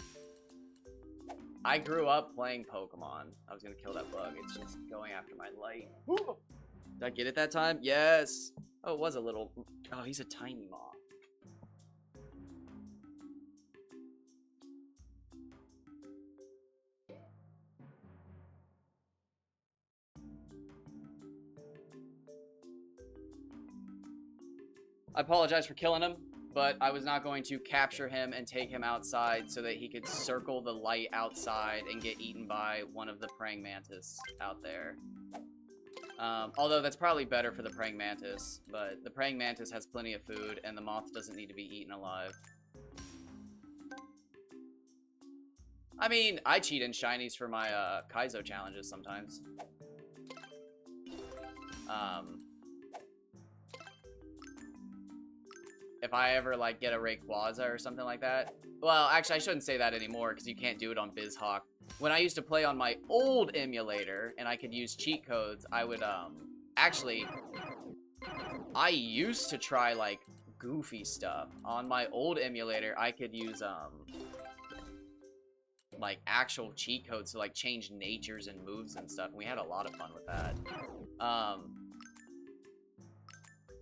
I grew up playing Pokemon. I was gonna kill that bug. It's just going after my light. Did I get it that time? Yes! Oh, it was a little... Oh, he's a tiny moth. I apologize for killing him, but I was not going to capture him and take him outside so that he could circle the light outside and get eaten by one of the praying mantis out there. Although that's probably better for the praying mantis, but the praying mantis has plenty of food and the moth doesn't need to be eaten alive. I mean, I cheat in shinies for my Kaizo challenges sometimes. If I ever, like, get a Rayquaza or something like that. Well, actually, I shouldn't say that anymore, because you can't do it on BizHawk. When I used to play on my old emulator, and I could use cheat codes, I would, actually, I used to try, like, goofy stuff. On my old emulator, I could use, like, actual cheat codes to, like, change natures and moves and stuff, and we had a lot of fun with that.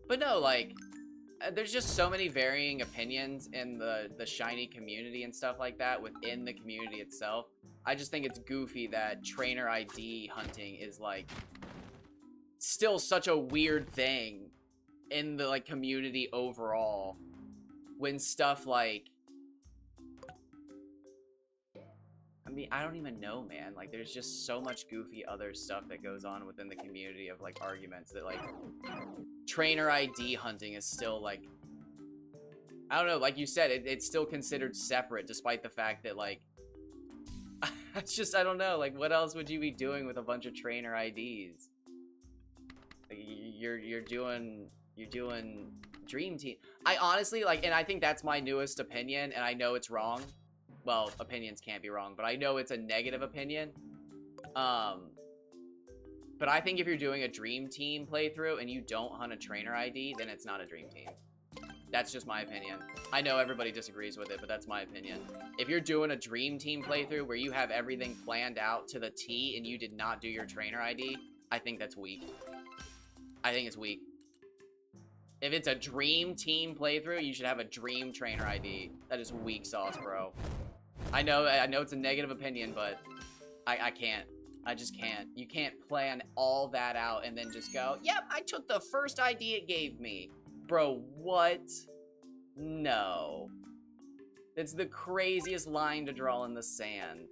But no, like... There's just so many varying opinions in the shiny community and stuff like that within the community itself. I just think it's goofy that trainer ID hunting is, like, still such a weird thing in the, like, community overall. When stuff like... I mean, I don't even know, man. Like, there's just so much goofy other stuff that goes on within the community of, like, arguments that, like... Trainer ID hunting is still, like... I don't know, like you said, it's still considered separate, despite the fact that, like... It's just, I don't know, like, what else would you be doing with a bunch of trainer IDs? Like, you're doing Dream Team. I honestly, like, and I think that's my newest opinion, and I know it's wrong. Well, opinions can't be wrong, but I know it's a negative opinion. But I think if you're doing a Dream Team playthrough and you don't hunt a trainer ID, then it's not a Dream Team. That's just my opinion. I know everybody disagrees with it, but that's my opinion. If you're doing a Dream Team playthrough where you have everything planned out to the T and you did not do your trainer ID, I think that's weak. I think it's weak. If it's a Dream Team playthrough, you should have a Dream Trainer ID. That is weak sauce, bro. I know it's a negative opinion, but I can't. I just can't. You can't plan all that out and then just go, yep, I took the first ID it gave me. Bro, what? No. It's the craziest line to draw in the sand.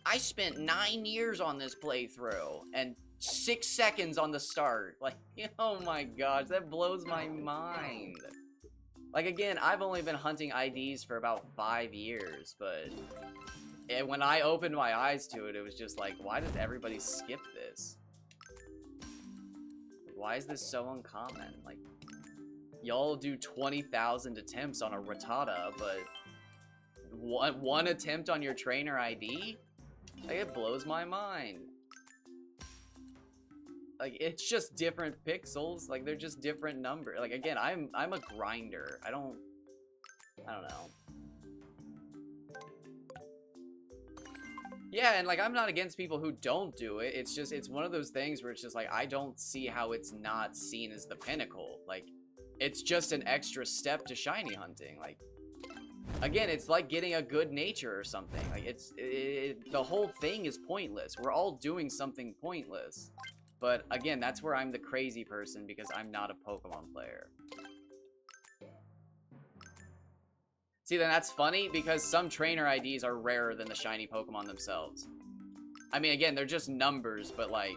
I spent 9 years on this playthrough and 6 seconds on the start. Like, oh my gosh, that blows my mind. Like, again, I've only been hunting IDs for about 5 years, but... And when I opened my eyes to it, it was just like, why does everybody skip this? Why is this so uncommon? Like, y'all do 20,000 attempts on a Rattata, but one attempt on your trainer ID? Like, it blows my mind. Like, it's just different pixels. Like, they're just different numbers. Like, again, I'm a grinder. I don't know. Yeah, and, like, I'm not against people who don't do it. It's just, it's one of those things where it's just, like, I don't see how it's not seen as the pinnacle. Like, it's just an extra step to shiny hunting. Like, Again, it's like getting a good nature or something. Like the whole thing is pointless. We're all doing something pointless. But again, that's where I'm the crazy person because I'm not a Pokemon player. See, then that's funny because some trainer IDs are rarer than the shiny Pokemon themselves. I mean, again, they're just numbers, but like,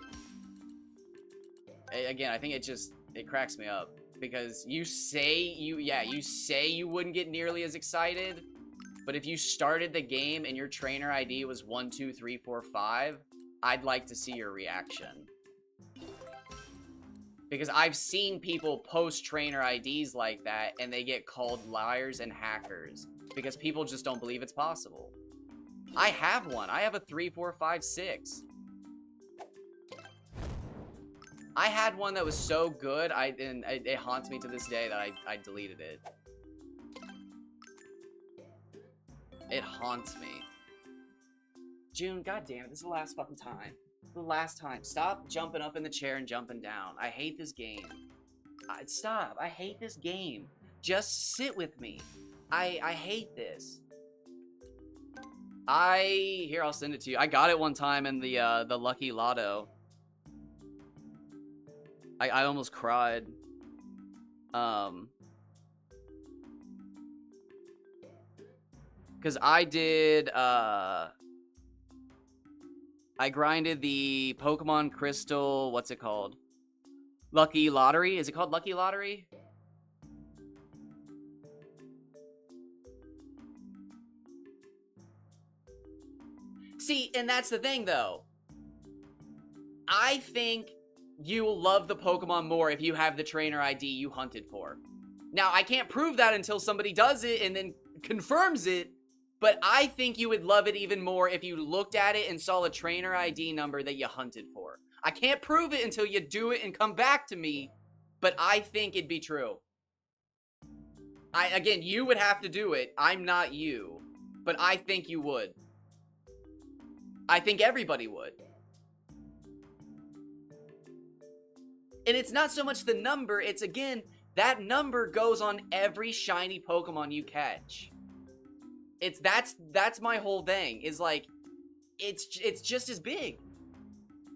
again, I think it cracks me up because you say you wouldn't get nearly as excited, but if you started the game and your trainer ID was 1, 2, 3, 4, 5, I'd like to see your reaction. Because I've seen people post trainer IDs like that and they get called liars and hackers because people just don't believe it's possible. I have one. I have a 3, 4, 5, 6. I had one that was so good, it haunts me to this day that I deleted it. It haunts me. June, goddamn, this is the last fucking time. The last time. Stop jumping up in the chair and jumping down. I hate this game. Stop. I hate this game. Just sit with me. I hate this. Here, I'll send it to you. I got it one time in the Lucky Lotto. I almost cried. Because I did, I grinded the Pokemon Crystal, what's it called? Lucky Lottery? Is it called Lucky Lottery? See, and that's the thing, though. I think you'll love the Pokemon more if you have the trainer ID you hunted for. Now, I can't prove that until somebody does it and then confirms it, but I think you would love it even more if you looked at it and saw a trainer ID number that you hunted for. I can't prove it until you do it and come back to me, but I think it'd be true. Again, you would have to do it. I'm not you, but I think you would. I think everybody would. And it's not so much the number, it's again, that number goes on every shiny Pokemon you catch. That's my whole thing, is like, it's just as big.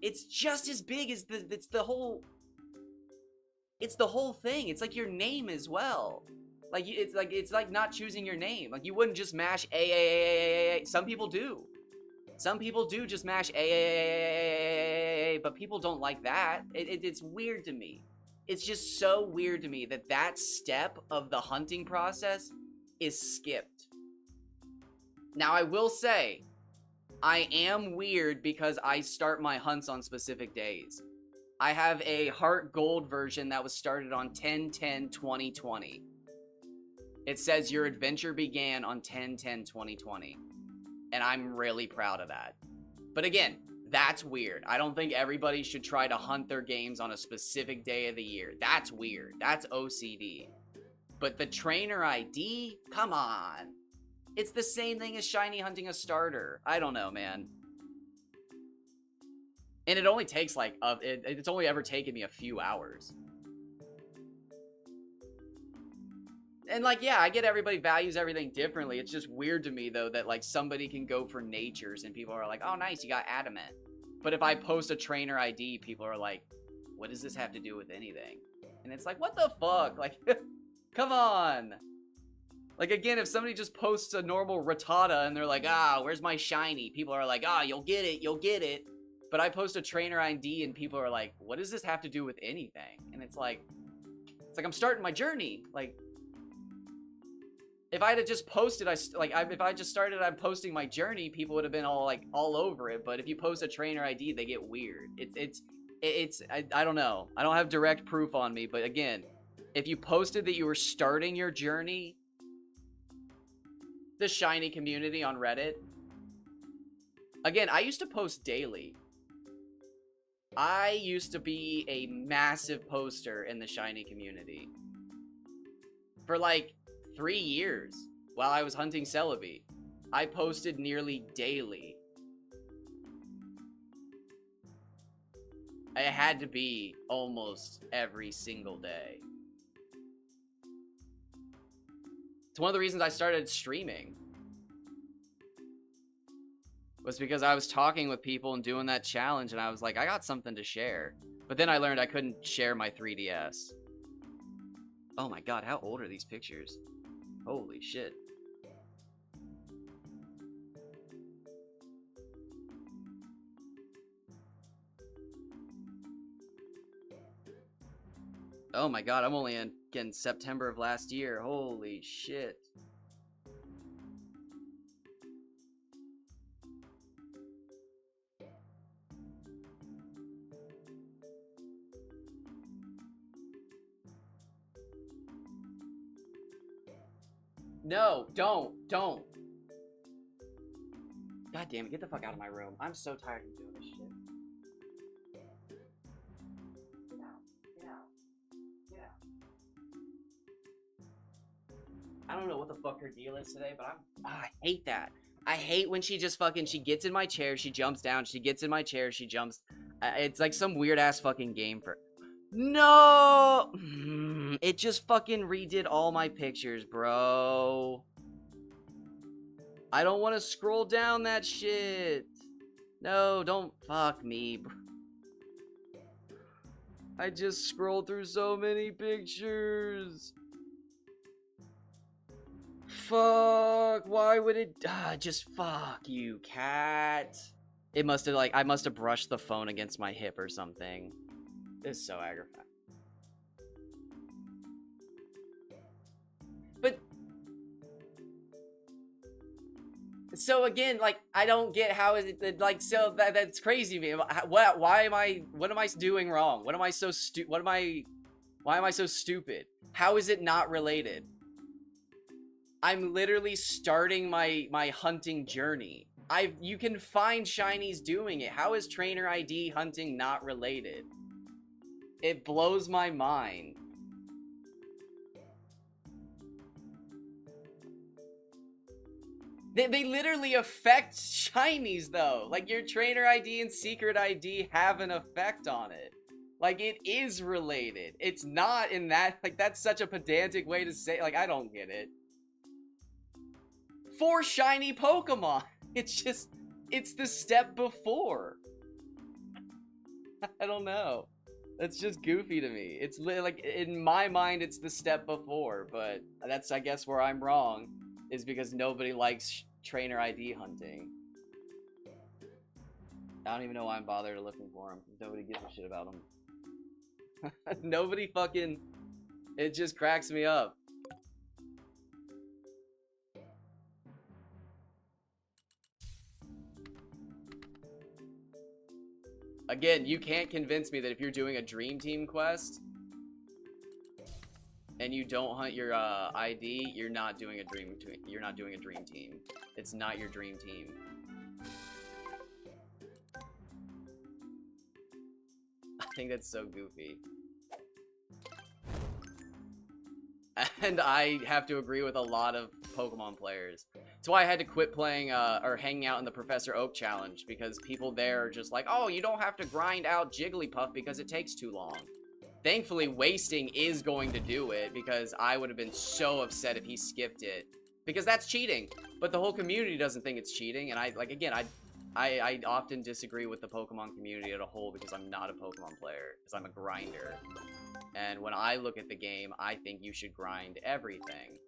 It's just as big as it's the whole thing. It's like your name as well. Like, it's like not choosing your name. Like, you wouldn't just mash A. Some people do. Some people do just mash A, but people don't like that. It's weird to me. It's just so weird to me that step of the hunting process is skipped. Now, I will say, I am weird because I start my hunts on specific days. I have a Heart Gold version that was started on 10/10/2020. It says your adventure began on 10/10/2020. And I'm really proud of that. But again, that's weird. I don't think everybody should try to hunt their games on a specific day of the year. That's weird. That's OCD. But the trainer ID? Come on. It's the same thing as shiny hunting a starter. I don't know, man. And it only takes like, it's only ever taken me a few hours. And like, yeah, I get everybody values everything differently. It's just weird to me, though, that like somebody can go for natures and people are like, oh, nice, you got adamant. But if I post a trainer ID, people are like, what does this have to do with anything? And it's like, what the fuck? Like, come on. Like, again, if somebody just posts a normal Rattata and they're like, ah, where's my shiny? People are like, ah, you'll get it, you'll get it. But I post a trainer ID and people are like, what does this have to do with anything? And it's like I'm starting my journey. Like, if I had just posted, if I just started, I'm posting my journey, people would have been all over it. But if you post a trainer ID, they get weird. I don't know. I don't have direct proof on me, but again, if you posted that you were starting your journey, the shiny community on Reddit. Again, I used to post daily. I used to be a massive poster in the shiny community. For like 3 years while I was hunting Celebi. I posted nearly daily. It had to be almost every single day. It's one of the reasons I started streaming. Was because I was talking with people and doing that challenge, and I was like, I got something to share. But then I learned I couldn't share my 3DS. Oh my god, how old are these pictures? Holy shit. Oh my god, I'm only in September of last year. Holy shit. No, don't. God damn it, get the fuck out of my room. I'm so tired of doing this shit. Get out. I don't know what the fuck her deal is today, but I hate that. I hate when she just fucking, she gets in my chair, she jumps down, she gets in my chair, she jumps. It's like some weird ass fucking game for. No! It just fucking redid all my pictures, bro. I don't want to scroll down that shit. No, don't fuck me, bro. I just scrolled through so many pictures. Fuck, why would it, just fuck you, cat. It must have, like, I must have brushed the phone against my hip or something. This is so aggravating. But, so again, like, I don't get how is it, like, so that's crazy to me. Why am I, what am I doing wrong? What am I so why am I so stupid? How is it not related? I'm literally starting my hunting journey. You can find shinies doing it. How is trainer ID hunting not related? It blows my mind. They literally affect shinies though. Like your trainer ID and secret ID have an effect on it. Like it is related. It's not in that, like that's such a pedantic way to say, like I don't get it. For shiny Pokemon. It's just, it's the step before. I don't know. That's just goofy to me. It's like, in my mind, it's the step before, but that's, I guess, where I'm wrong, is because nobody likes trainer ID hunting. I don't even know why I'm bothered looking for him. Nobody gives a shit about him. Nobody fucking, it just cracks me up. Again, you can't convince me that if you're doing a Dream Team quest and you don't hunt your ID, you're not doing a dream team. It's not your dream team. I think that's so goofy. And I have to agree with a lot of Pokemon players. That's why I had to quit playing or hanging out in the Professor Oak challenge, because people there are just like, oh, you don't have to grind out Jigglypuff because it takes too long. Thankfully, wasting is going to do it, because I would have been so upset if he skipped it, because that's cheating. But the whole community doesn't think it's cheating, and I often disagree with the Pokemon community as a whole because I'm not a Pokemon player, because I'm a grinder. And when I look at the game, I think you should grind everything.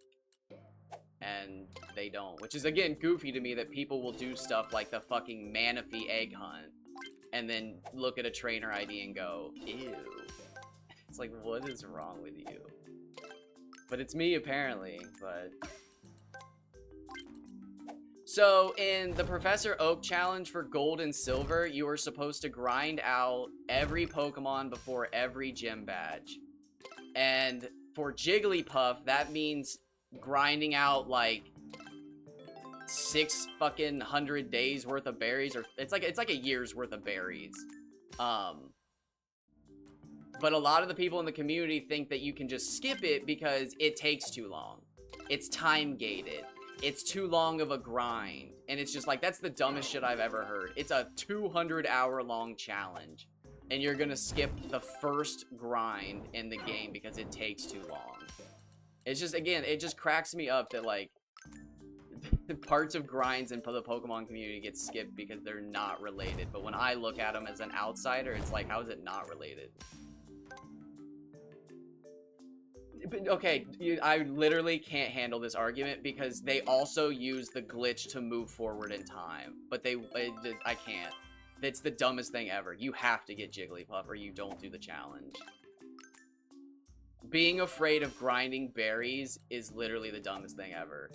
And they don't. Which is, again, goofy to me that people will do stuff like the fucking Manaphy egg hunt. And then look at a trainer ID and go, ew. It's like, what is wrong with you? But it's me, apparently. But... So, in the Professor Oak challenge for Gold and Silver, you were supposed to grind out every Pokemon before every gym badge. And for Jigglypuff, that means grinding out, like, 600 days worth of berries, or it's like a year's worth of berries. But a lot of the people in the community think that you can just skip it because it takes too long. It's time-gated. It's too long of a grind. And it's just like, that's the dumbest shit I've ever heard. It's a 200-hour-long challenge. And you're gonna skip the first grind in the game because it takes too long. It's just, again, it just cracks me up that, like, parts of grinds in the Pokemon community get skipped because they're not related. But when I look at them as an outsider, it's like, how is it not related? But, okay, I literally can't handle this argument because they also use the glitch to move forward in time. But I can't. It's the dumbest thing ever. You have to get Jigglypuff or you don't do the challenge. Being afraid of grinding berries is literally the dumbest thing ever.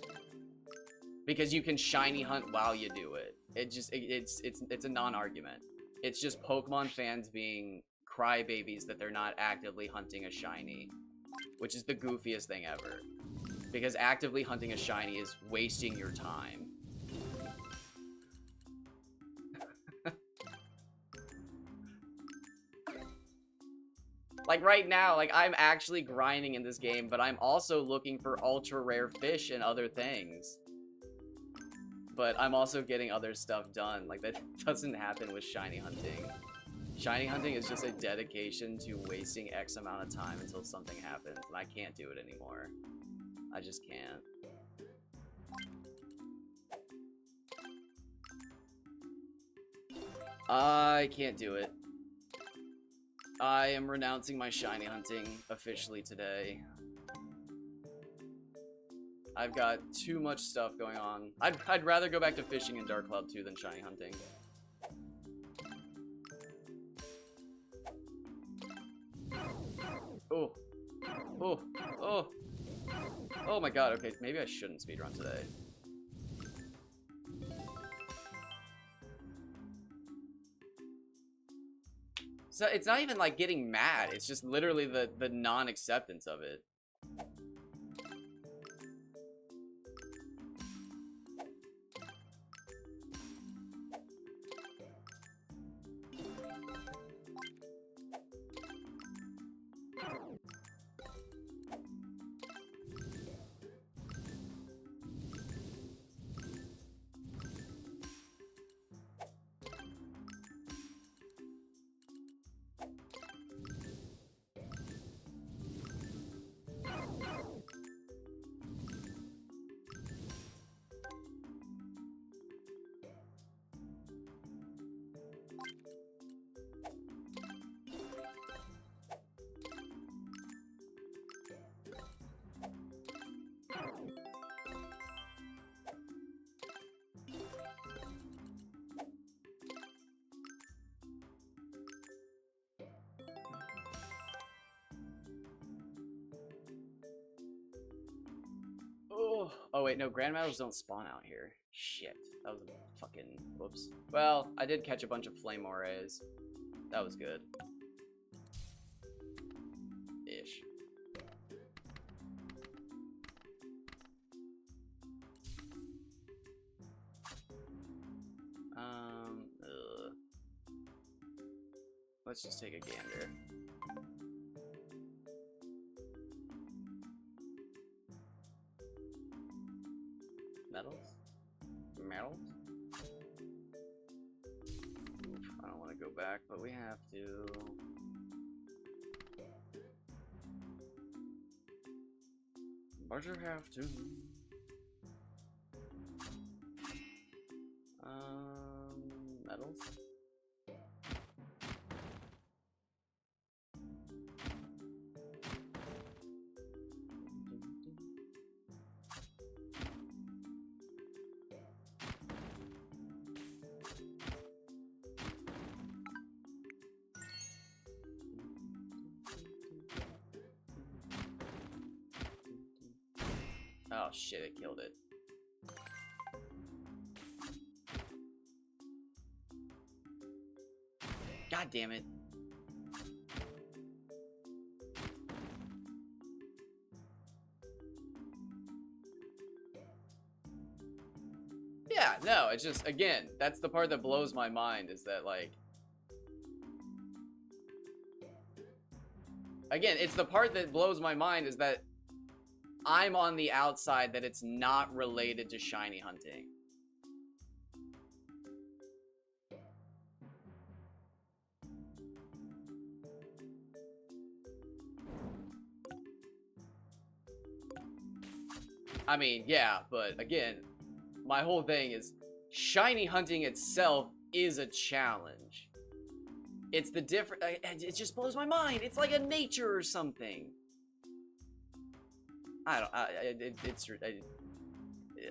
Because you can shiny hunt while you do it. It's a non-argument. It's just Pokemon fans being crybabies that they're not actively hunting a shiny. Which is the goofiest thing ever. Because actively hunting a shiny is wasting your time. Like right now, like I'm actually grinding in this game, but I'm also looking for ultra rare fish and other things. But I'm also getting other stuff done. Like that doesn't happen with shiny hunting. Shiny hunting is just a dedication to wasting X amount of time until something happens, and I can't do it anymore. I just can't. I can't do it. I am renouncing my shiny hunting officially today. I've got too much stuff going on. I'd rather go back to fishing in Dark Cloud 2 than shiny hunting. Oh. Oh. Oh. Oh my god, okay, maybe I shouldn't speedrun today. So it's not even like getting mad, it's just literally the non-acceptance of it. Oh wait, no, Grand Medals don't spawn out here. Shit, that was a fucking whoops. Well, I did catch a bunch of Flame Auras. That was good. Ish. Let's just take a gander. Metals? Metals? Oof, I don't want to go back, but we have to. But you have to. Metals? Oh shit, it killed it. God damn it. Yeah, no, it's just, again, that's the part that blows my mind, is that, like... Again, it's the part that blows my mind, is that I'm on the outside that it's not related to shiny hunting. I mean, yeah, but again, my whole thing is shiny hunting itself is a challenge. It's the different. It just blows my mind. It's like a nature or something. I don't.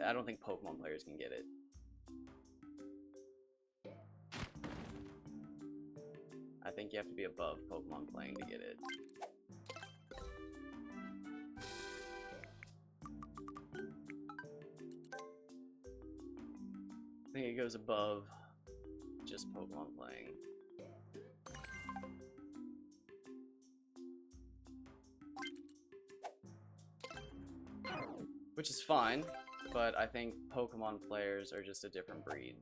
I don't think Pokemon players can get it. I think you have to be above Pokemon playing to get it. I think it goes above just Pokemon playing. Which is fine, but I think Pokemon players are just a different breed.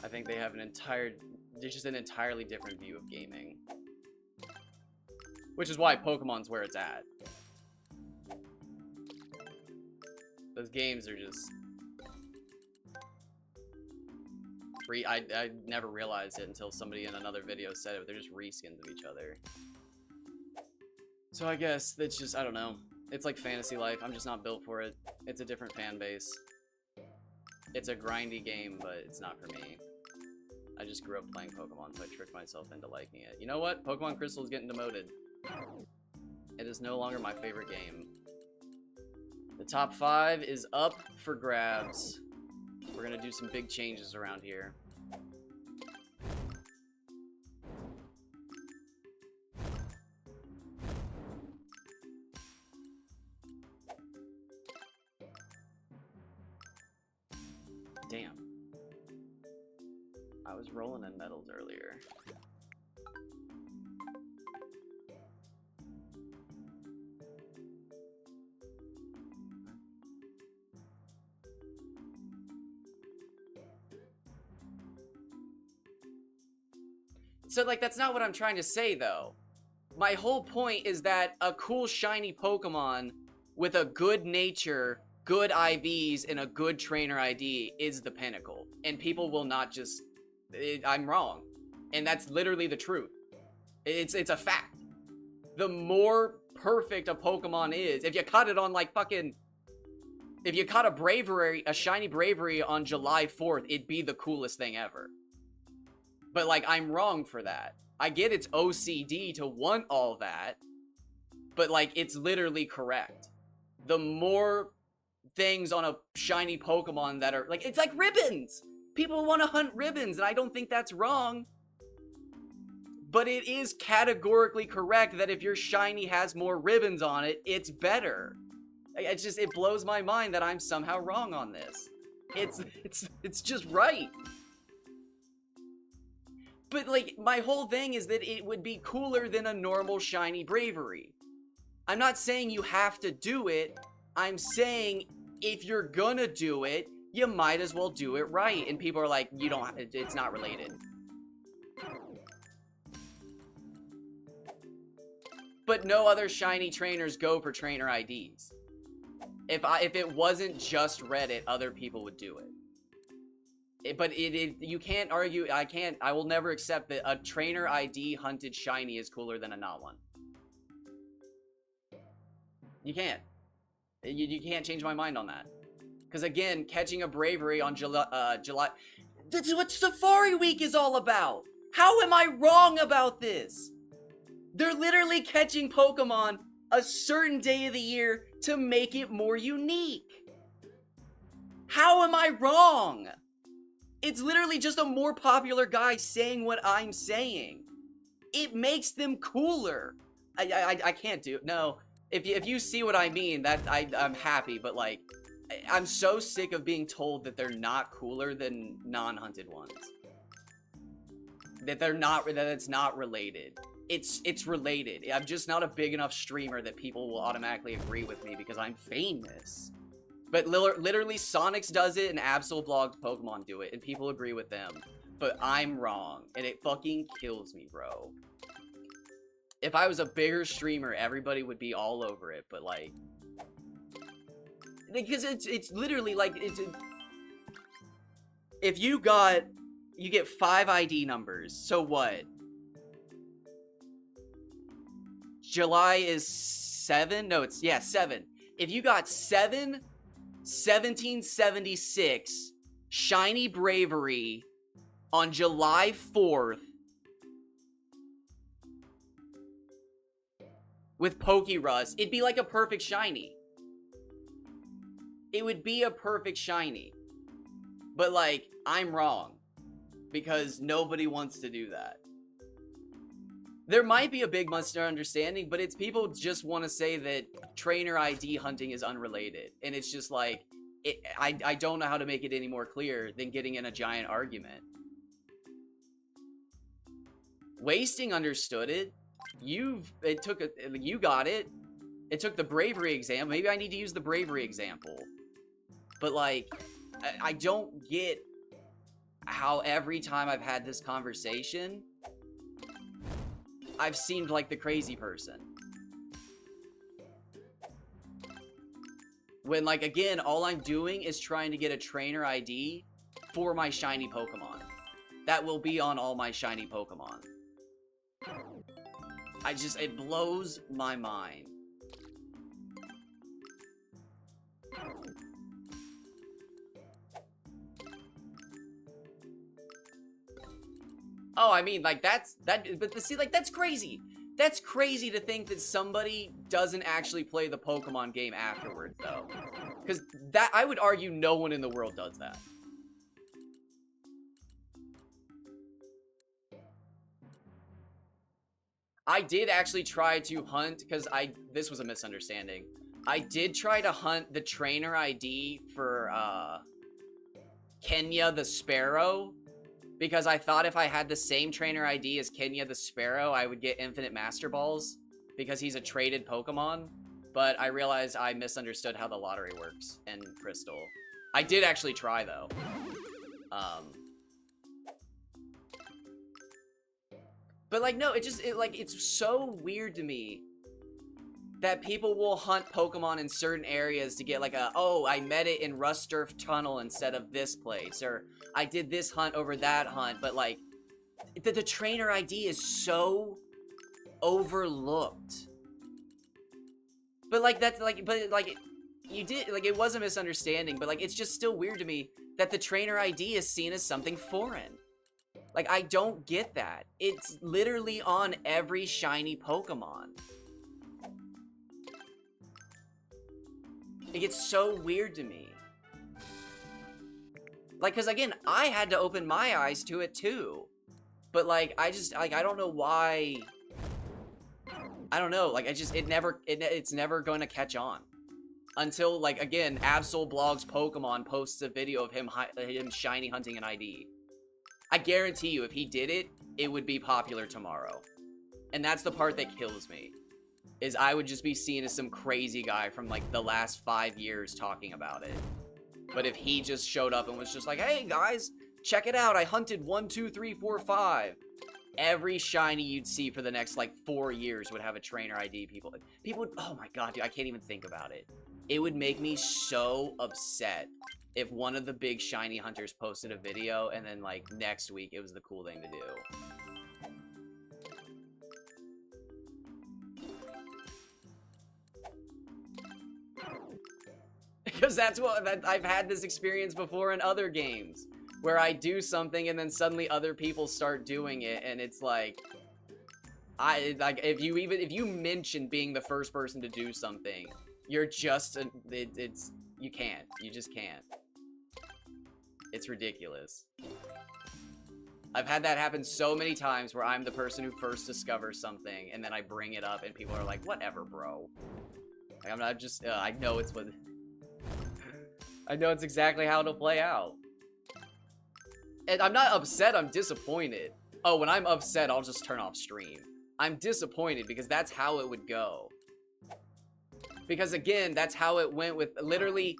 I think they have there's just an entirely different view of gaming. Which is why Pokemon's where it's at. Those games are just... I never realized it until somebody in another video said it, but they're just reskins of each other. So I guess that's just, I don't know. It's like Fantasy Life. I'm just not built for it. It's a different fan base. It's a grindy game, but it's not for me. I just grew up playing Pokemon, so I tricked myself into liking it. You know what? Pokemon Crystal is getting demoted. It is no longer my favorite game. The top 5 is up for grabs. We're gonna do some big changes around here. Damn. I was rolling in metals earlier. So, like, that's not what I'm trying to say, though. My whole point is that a cool, shiny Pokemon with a good nature, good IVs, and a good trainer ID is the pinnacle. And people will not just... I'm wrong. And that's literally the truth. It's a fact. The more perfect a Pokemon is, if you caught it on, like, fucking... If you caught a shiny Bravery on July 4th, it'd be the coolest thing ever. But, like, I'm wrong for that. I get it's OCD to want all that, but, like, it's literally correct. The more things on a shiny Pokemon that are, like, it's like ribbons! People want to hunt ribbons, and I don't think that's wrong. But it is categorically correct that if your shiny has more ribbons on it, it's better. It blows my mind that I'm somehow wrong on this. It's just right. But, like, my whole thing is that it would be cooler than a normal shiny Bravery. I'm not saying you have to do it. I'm saying if you're gonna do it, you might as well do it right. And people are like, you don't, it's not related. But no other shiny trainers go for trainer IDs. If it wasn't just Reddit, other people would do it. But you can't argue, I will never accept that a trainer ID hunted shiny is cooler than a not one. You can't. You can't change my mind on that. Because again, catching a Bravery on July... That's what Safari Week is all about! How am I wrong about this? They're literally catching Pokemon a certain day of the year to make it more unique. How am I wrong? It's literally just a more popular guy saying what I'm saying. It makes them cooler. I can't do it. No. If you see what I mean, that I'm happy, but like, I'm so sick of being told that they're not cooler than non-hunted ones. That it's not related. It's related. I'm just not a big enough streamer that people will automatically agree with me because I'm famous. But literally, Sonics does it, and Absol Blogs Pokemon do it, and people agree with them. But I'm wrong, and it fucking kills me, bro. If I was a bigger streamer, everybody would be all over it, but like... Because it's literally like... If you get 5 ID numbers, so what? July is 7? No, it's, yeah, 7. If you got 7 1776 Shiny Bravery on July 4th with Pokerus, it'd be like a perfect shiny. It would be a perfect shiny. But, like, I'm wrong. Because nobody wants to do that. There might be a big misunderstanding, but it's people just want to say that trainer ID hunting is unrelated. And it's just like, I don't know how to make it any more clear than getting in a giant argument. Wasting understood it. You got it. It took the bravery exam. Maybe I need to use the bravery example. But like, I don't get how every time I've had this conversation, I've seemed like the crazy person. When, like, again, all I'm doing is trying to get a trainer ID for my shiny Pokemon. That will be on all my shiny Pokemon. It blows my mind. Oh, I mean, like, but see, like, that's crazy. That's crazy to think that somebody doesn't actually play the Pokemon game afterwards, though. Because I would argue no one in the world does that. I did actually try to hunt, because this was a misunderstanding. I did try to hunt the trainer ID for, Kenya the Sparrow, because I thought if I had the same trainer ID as Kenya the Sparrow, I would get infinite Master Balls, because he's a traded Pokemon. But I realized I misunderstood how the lottery works in Crystal. I did actually try, though. But, like, no, it's so weird to me that people will hunt Pokemon in certain areas to get, like, oh, I met it in Rusturf Tunnel instead of this place, or I did this hunt over that hunt, but, like, the trainer ID is so overlooked. But, like, that's, like, you did, like, it was a misunderstanding, but, like, it's just still weird to me that the trainer ID is seen as something foreign. Like, I don't get that. It's literally on every shiny Pokemon. It gets so weird to me. Like, because, again, I had to open my eyes to it, too. But, like, I don't know why. I don't know. Like, it's never going to catch on. Until, like, again, Absol Blogs Pokemon posts a video of him shiny hunting an ID. I guarantee you, if he did it, it would be popular tomorrow. And that's the part that kills me. Is I would just be seen as some crazy guy from, like, the last 5 years talking about it. But if he just showed up and was just like, hey, guys, check it out. I hunted 1, 2, 3, 4, 5. Every shiny you'd see for the next, like, 4 years would have a trainer ID. People would, oh my god, dude, I can't even think about it. It would make me so upset if one of the big shiny hunters posted a video and then, like, next week it was the cool thing to do. Because I've had this experience before in other games, where I do something and then suddenly other people start doing it, and it's like, if you mention being the first person to do something, you're just, you can't. You just can't. It's ridiculous. I've had that happen so many times where I'm the person who first discovers something, and then I bring it up, and people are like, whatever, bro. Like, I'm not just, I know it's what... I know it's exactly how it'll play out. And I'm not upset, I'm disappointed. Oh, when I'm upset, I'll just turn off stream. I'm disappointed because that's how it would go. Because, again, that's how it went with, literally...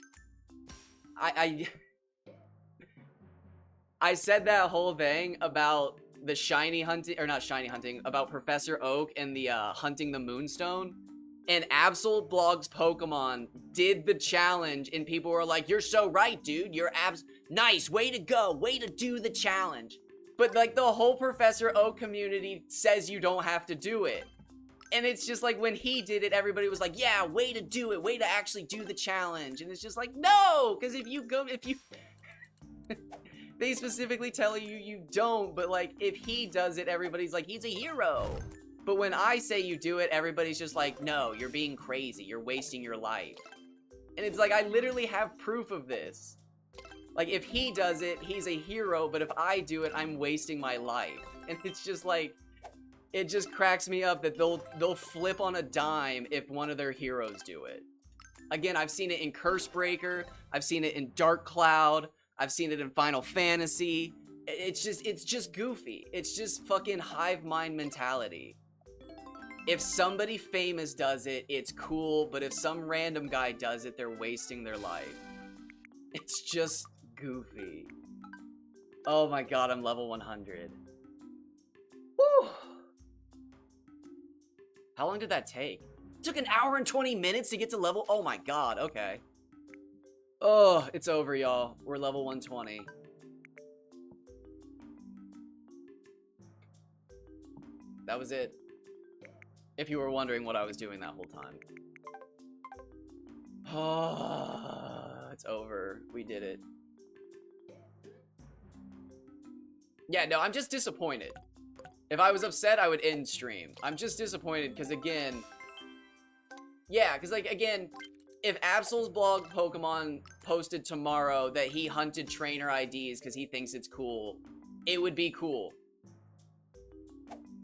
I said that whole thing about the shiny hunting, or not shiny hunting, about Professor Oak and the hunting the Moonstone. And Absol Blogs Pokemon did the challenge, and people were like, you're so right, dude. You're nice, way to go, way to do the challenge. But, like, the whole Professor Oak community says you don't have to do it. And it's just like, when he did it, everybody was like, yeah, way to do it, way to actually do the challenge. And it's just like, no, because if you they specifically tell you you don't, but like, if he does it, everybody's like, he's a hero. But when I say you do it, everybody's just like, no, you're being crazy, you're wasting your life. And it's like, I literally have proof of this. Like, if he does it, he's a hero, but if I do it, I'm wasting my life. And it's just like, it just cracks me up that they'll flip on a dime if one of their heroes do it. Again, I've seen it in Cursebreaker, I've seen it in Dark Cloud, I've seen it in Final Fantasy. It's just goofy. It's just fucking hive mind mentality. If somebody famous does it, it's cool, but if some random guy does it, they're wasting their life. It's just goofy. Oh my god, I'm level 100. Woo! How long did that take? It took an hour and 20 minutes to get to level... Oh my god, okay. Oh, it's over, y'all. We're level 120. That was it. If you were wondering what I was doing that whole time. Oh, it's over. We did it. Yeah, no, I'm just disappointed. If I was upset, I would end stream. I'm just disappointed because, again... Yeah, because, like, again, if Absol's blog Pokemon posted tomorrow that he hunted trainer IDs because he thinks it's cool, it would be cool.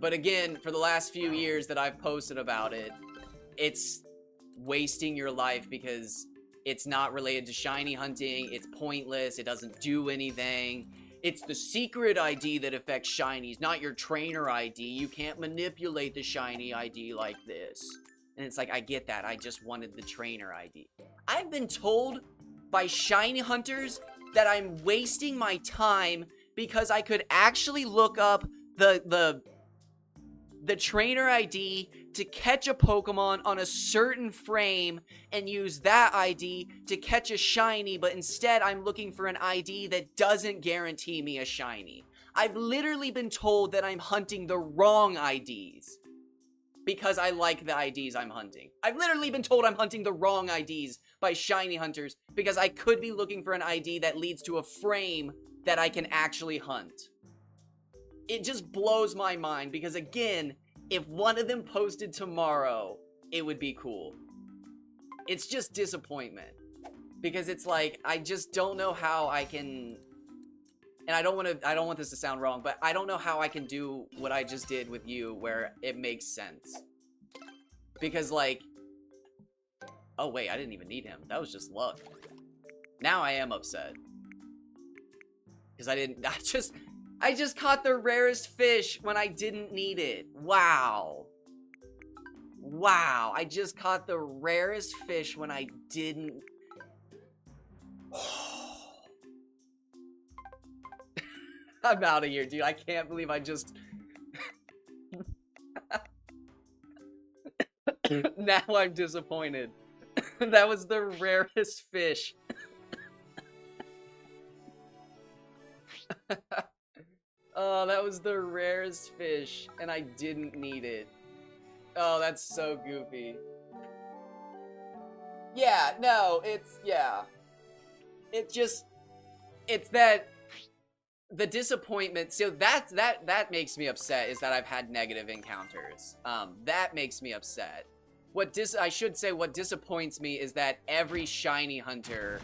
But again, for the last few years that I've posted about it, it's wasting your life because it's not related to shiny hunting, it's pointless, it doesn't do anything. It's the secret ID that affects shinies, not your trainer ID. You can't manipulate the shiny ID like this. And it's like, I get that, I just wanted the trainer ID. I've been told by shiny hunters that I'm wasting my time because I could actually look up the trainer ID to catch a Pokemon on a certain frame and use that ID to catch a shiny, but instead I'm looking for an ID that doesn't guarantee me a shiny. I've literally been told that I'm hunting the wrong IDs because I like the IDs I'm hunting. I've literally been told I'm hunting the wrong IDs by shiny hunters because I could be looking for an ID that leads to a frame that I can actually hunt. It just blows my mind because, again, if one of them posted tomorrow, it would be cool. It's just disappointment. Because it's like, I just don't know how I can... And I don't want this to sound wrong, but I don't know how I can do what I just did with you where it makes sense. Because, like... Oh, wait, I didn't even need him. That was just luck. Now I am upset. Because I just caught the rarest fish when I didn't need it. Wow. Wow. I just caught the rarest fish when I didn't... I'm out of here, dude. I can't believe I just... Now I'm disappointed. That was the rarest fish. Oh, that was the rarest fish, and I didn't need it. Oh, that's so goofy. Yeah, no, yeah. It's that, the disappointment, so that makes me upset, is that I've had negative encounters. That makes me upset. What disappoints me is that every shiny hunter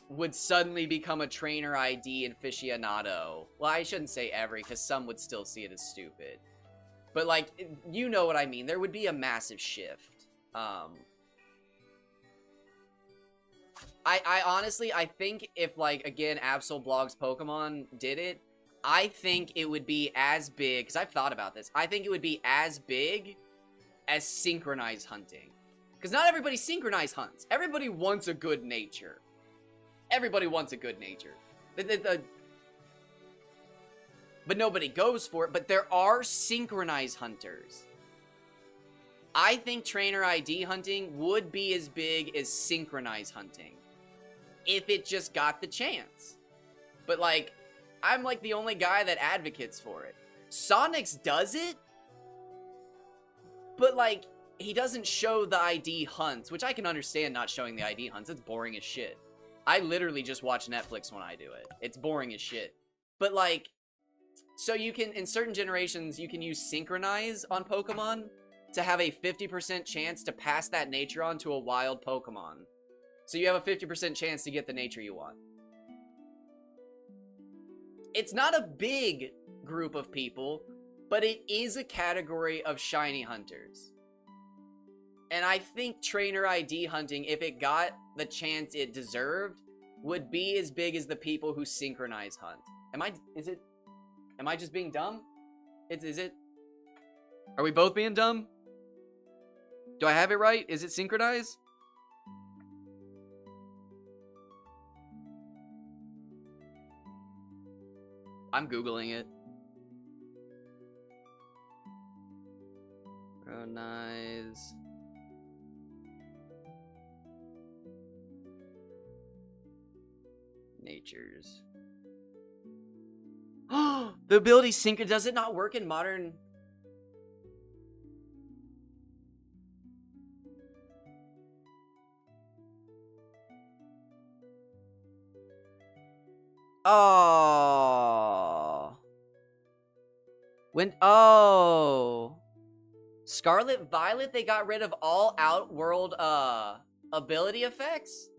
would suddenly become a trainer ID aficionado. Well, I shouldn't say every, because some would still see it as stupid. But, like, you know what I mean. There would be a massive shift. I honestly, I think if, like, again, Absol Blogs Pokemon did it, I think it would be as big, because I've thought about this, I think it would be as big as synchronized hunting. Because not everybody synchronized hunts. Everybody wants a good nature. Everybody wants a good nature. But nobody goes for it. But there are synchronized hunters. I think trainer ID hunting would be as big as synchronized hunting. If it just got the chance. But, like, I'm, like, the only guy that advocates for it. Sonics does it. But, like, he doesn't show the ID hunts, which I can understand not showing the ID hunts. It's boring as shit. I literally just watch Netflix when I do it. It's boring as shit. But, like, so you can, in certain generations, you can use Synchronize on Pokemon to have a 50% chance to pass that nature on to a wild Pokemon. So you have a 50% chance to get the nature you want. It's not a big group of people, but it is a category of shiny hunters. And I think trainer ID hunting, if it got the chance it deserved, would be as big as the people who synchronize hunt. Am I just being dumb? Is it? Are we both being dumb? Do I have it right? Is it synchronize? I'm Googling it. Synchronize. Natures. Oh, the ability sync, does it not work in modern? Oh. Scarlet Violet, they got rid of all Outworld ability effects?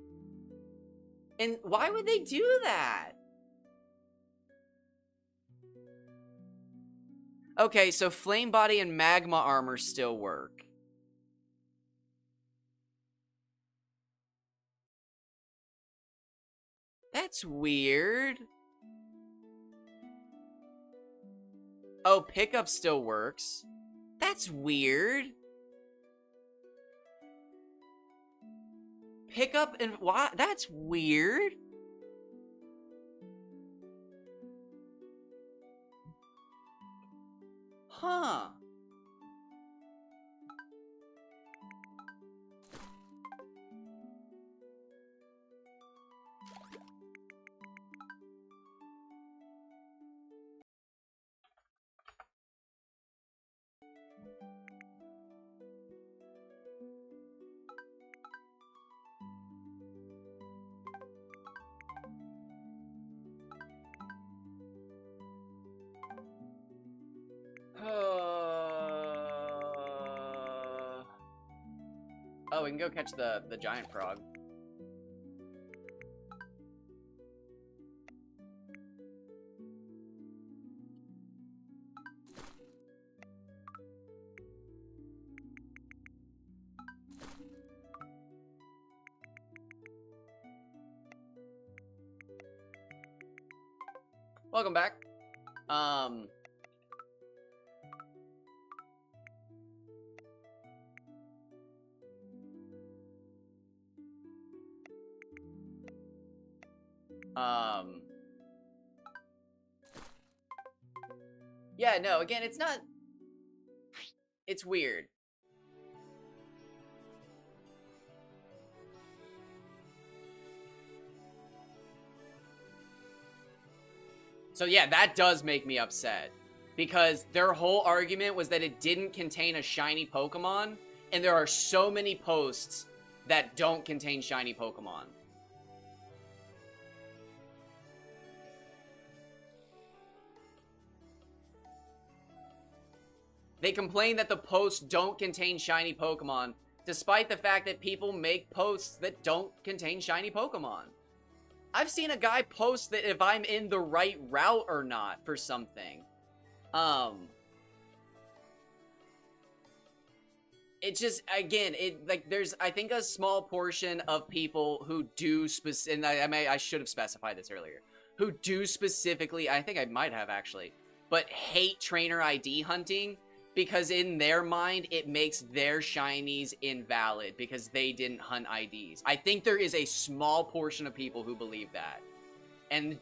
And why would they do that? Okay, so Flame Body and Magma Armor still work. That's weird. Oh, Pickup still works. That's weird. Pickup and why? That's weird. Huh. Oh, we can go catch the giant frog. Welcome back. Yeah, no, again, it's not... It's weird. So yeah, that does make me upset. Because their whole argument was that it didn't contain a shiny Pokemon, and there are so many posts that don't contain shiny Pokemon. They complain that the posts don't contain shiny Pokemon, despite the fact that people make posts that don't contain shiny Pokemon. I've seen a guy post that if I'm in the right route or not for something. It just, again, there's, I think, a small portion of people who do and I should have specified this earlier, who do specifically, I think I might have actually, but hate trainer ID hunting because in their mind, it makes their shinies invalid because they didn't hunt IDs. I think there is a small portion of people who believe that. And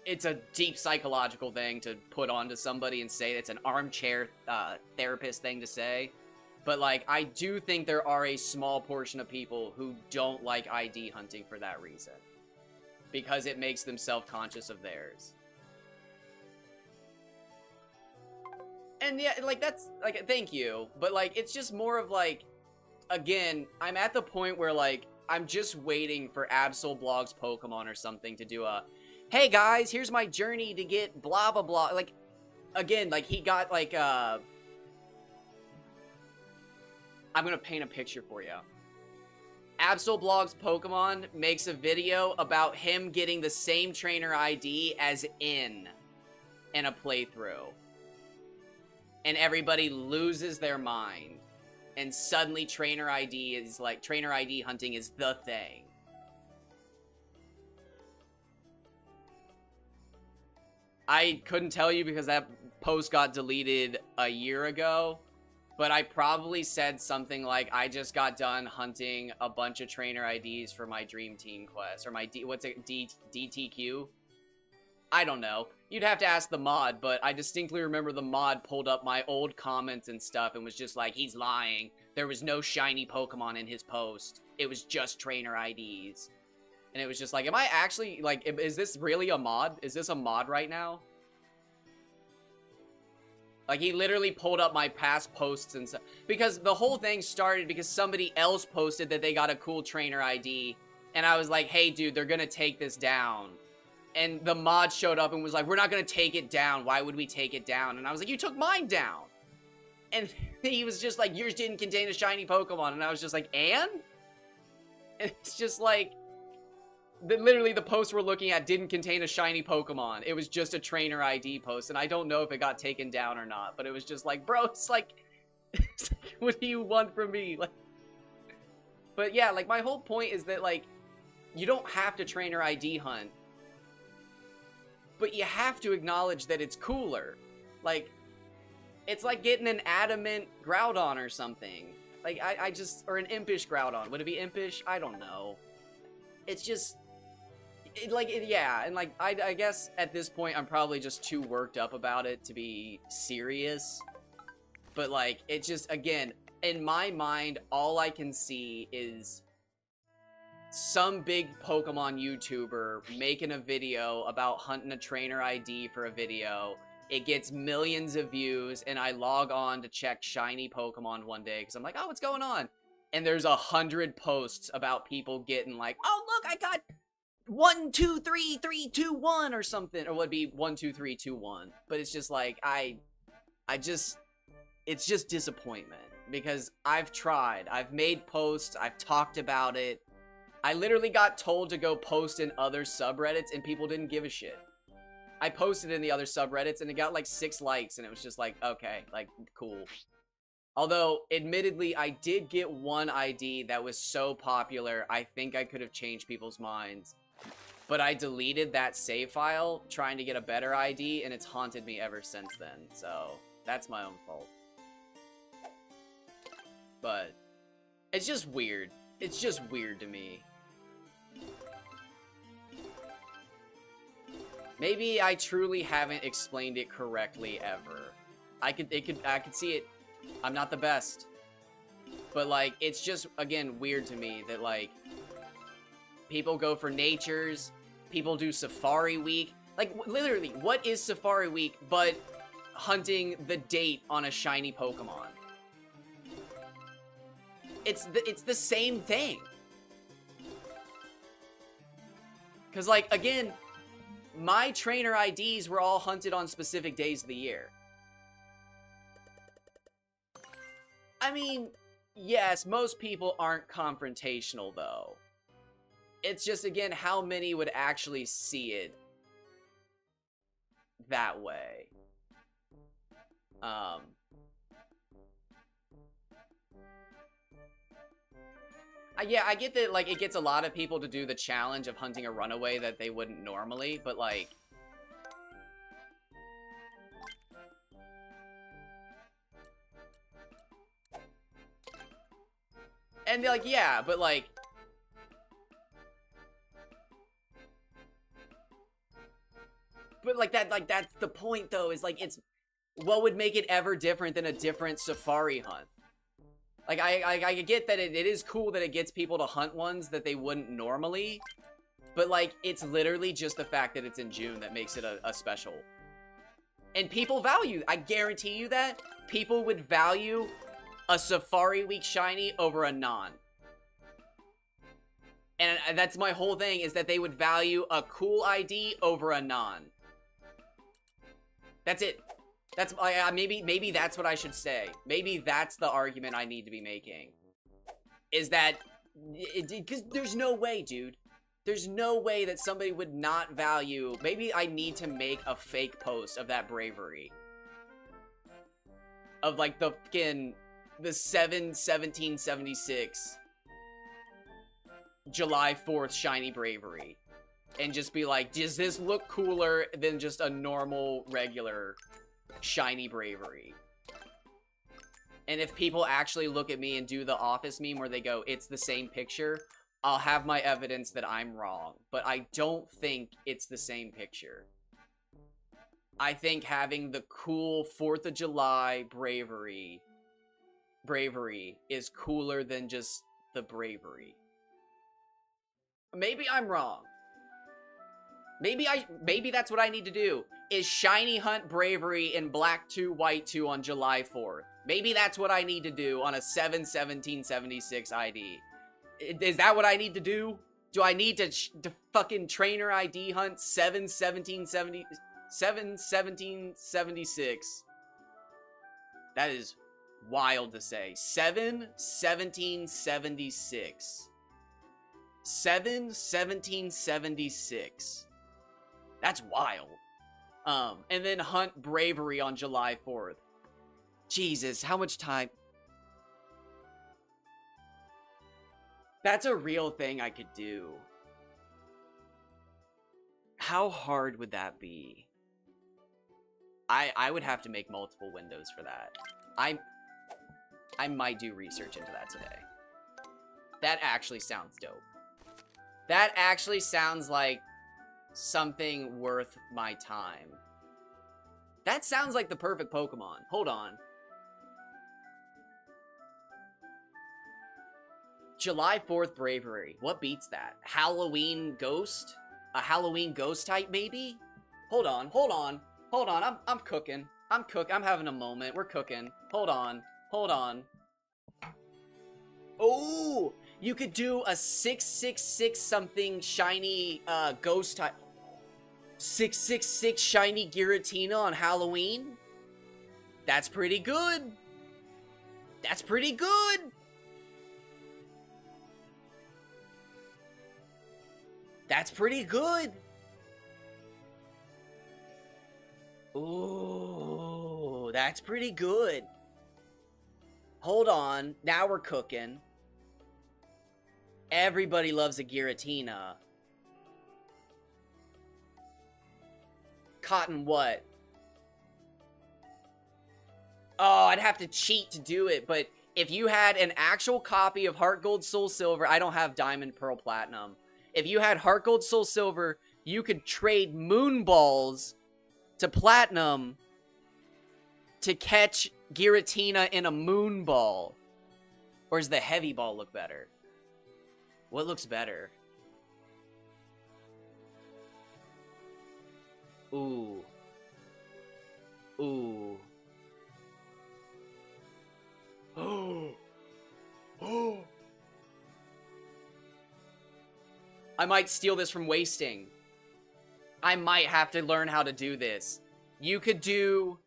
it's a deep psychological thing to put onto somebody and say it's an armchair therapist thing to say. But, like, I do think there are a small portion of people who don't like ID hunting for that reason. Because it makes them self-conscious of theirs. And yeah, like, that's, like, thank you. But, like, it's just more of, like, again, I'm at the point where, like, I'm just waiting for AbsolBlog's Pokemon or something to do a, hey guys, here's my journey to get blah blah blah. Like, again, like, he got, like, I'm gonna paint a picture for you. AbsolBlog's Pokemon makes a video about him getting the same trainer ID as in a playthrough. And everybody loses their mind. And suddenly trainer ID is like, trainer ID hunting is the thing. I couldn't tell you because that post got deleted a year ago. But I probably said something like, I just got done hunting a bunch of trainer IDs for my Dream Team quest. Or my, DTQ? I don't know. You'd have to ask the mod, but I distinctly remember the mod pulled up my old comments and stuff and was just like, he's lying. There was no shiny Pokemon in his post. It was just trainer IDs. And it was just like, am I actually, like, is this really a mod? Is this a mod right now? Like, he literally pulled up my past posts and stuff. Because the whole thing started because somebody else posted that they got a cool trainer ID. And I was like, hey, dude, they're gonna take this down. And the mod showed up and was like, we're not gonna take it down. Why would we take it down? And I was like, you took mine down. And he was just like, yours didn't contain a shiny Pokemon. And I was just like, and? And it's just like, literally the post we're looking at didn't contain a shiny Pokemon. It was just a trainer ID post. And I don't know if it got taken down or not. But it was just like, bro, it's like what do you want from me? Like, but yeah, like, my whole point is that, like, you don't have to trainer ID hunt. But you have to acknowledge that it's cooler. Like, it's like getting an adamant Groudon or something. Like, I just, or an Impish Groudon. Would it be Impish? I don't know. It's just, yeah, and like, I guess at this point I'm probably just too worked up about it to be serious. But like, it just, again, in my mind, all I can see is some big Pokemon YouTuber making a video about hunting a trainer ID for a video. It gets millions of views, and I log on to check shiny Pokemon one day, because I'm like, oh, what's going on? And there's 100 posts about people getting like, oh, look, I got 1, 2, 3, 3, 2, 1 or something. Or would be 1, 2, 3, 2, 1. But it's just like, it's just disappointment. Because I've tried. I've made posts. I've talked about it. I literally got told to go post in other subreddits, and people didn't give a shit. I posted in the other subreddits, and it got like 6 likes, and it was just like, okay, like, cool. Although, admittedly, I did get one ID that was so popular, I think I could have changed people's minds. But I deleted that save file, trying to get a better ID, and it's haunted me ever since then. So, that's my own fault. But, it's just weird. It's just weird to me. Maybe I truly haven't explained it correctly ever. I could see it. I'm not the best. But like, it's just, again, weird to me that like, people go for natures, people do Safari Week. Like, literally, what is Safari Week but hunting the date on a shiny Pokemon? It's the same thing. Because like, again, my trainer IDs were all hunted on specific days of the year. I mean, yes, most people aren't confrontational, though. It's just, again, how many would actually see it that way? Yeah, I get that, like, it gets a lot of people to do the challenge of hunting a runaway that they wouldn't normally, but, like... And, like, yeah, but, like... But, like, that's the point, though, is, like, it's... What would make it ever different than a different safari hunt? Like, I get that it is cool that it gets people to hunt ones that they wouldn't normally. But, like, it's literally just the fact that it's in June that makes it a special. And people value, I guarantee you that, people would value a Safari Week shiny over a non. And that's my whole thing, is that they would value a cool ID over a non. That's it. That's maybe that's what I should say. Maybe that's the argument I need to be making. Is that, because there's no way, dude. There's no way that somebody would not value. Maybe I need to make a fake post of that bravery. Of like the 7/17/76 July 4th shiny bravery. And just be like, does this look cooler than just a normal, regular shiny bravery? And if people actually look at me and do the Office meme where they go, it's the same picture, I'll have my evidence that I'm wrong. But I don't think it's the same picture. I think having the cool 4th of July bravery is cooler than just the bravery. Maybe I'm wrong. Maybe that's what I need to do, is shiny hunt bravery in black 2, white 2 on July 4th. Maybe that's what I need to do on a 7/17/76 ID. Is that what I need to do? Do I need to fucking trainer ID hunt 7/17/76? That is wild to say. 7/17/76. 7/17/76. That's wild. And then hunt bravery on July 4th. Jesus, how much time? That's a real thing I could do. How hard would that be? I would have to make multiple windows for that. I might do research into that today. That actually sounds dope. That actually sounds like something worth my time. That sounds like the perfect Pokemon. Hold on. July 4th bravery. What beats that? Halloween Ghost? A Halloween Ghost type, maybe? Hold on. I'm cooking. I'm having a moment. We're cooking. Hold on. Oh! You could do a 666 something shiny ghost type. 666 shiny Giratina on Halloween? That's pretty good. That's pretty good. That's pretty good. Ooh, that's pretty good. Hold on. Now we're cooking. Everybody loves a Giratina. Cotton what? Oh, I'd have to cheat to do it, but if you had an actual copy of Heart Gold Soul Silver, I don't have Diamond Pearl Platinum. If you had Heart Gold Soul Silver, you could trade Moon Balls to Platinum to catch Giratina in a Moon Ball. Or does the Heavy Ball look better? What looks better? Ooh. Ooh. Oh. Oh. I might steal this from Wasting. I might have to learn how to do this. You could do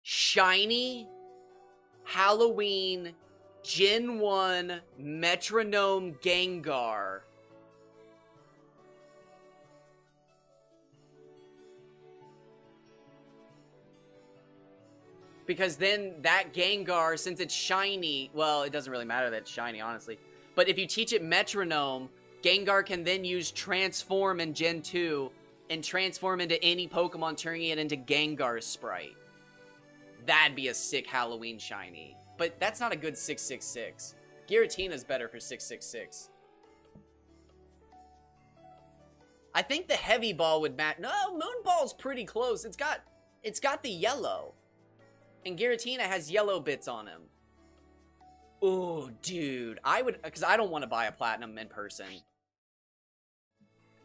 shiny Halloween Gen 1 Metronome Gengar. Because then that Gengar, since it's shiny, well, it doesn't really matter that it's shiny, honestly. But if you teach it Metronome, Gengar can then use Transform in Gen 2 and transform into any Pokemon, turning it into Gengar's sprite. That'd be a sick Halloween shiny. But that's not a good 666. Giratina's better for 666. I think the Heavy Ball would match. No, Moon Ball's pretty close. It's got the yellow. And Giratina has yellow bits on him. Ooh, dude. I would, because I don't want to buy a Platinum in person.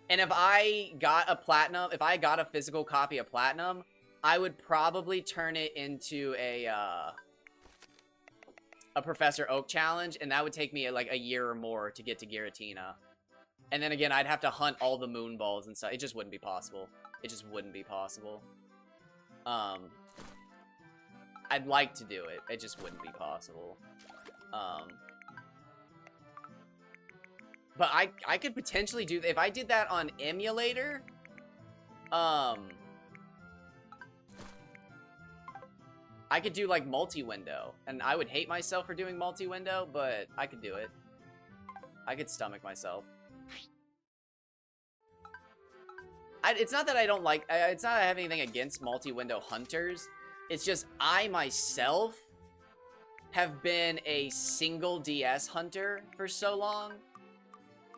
And if I got a Platinum, if I got a physical copy of Platinum, I would probably turn it into a Professor Oak challenge, and that would take me like a year or more to get to Giratina. And then again, I'd have to hunt all the moon balls and stuff. It just wouldn't be possible. It just wouldn't be possible. I'd like to do it. It just wouldn't be possible. But I could potentially do... If I did that on emulator... I could do, like, multi-window. And I would hate myself for doing multi-window, but I could do it. I could stomach myself. It's not that I don't like... It's not that I have anything against multi-window hunters. It's just I, myself, have been a single DS hunter for so long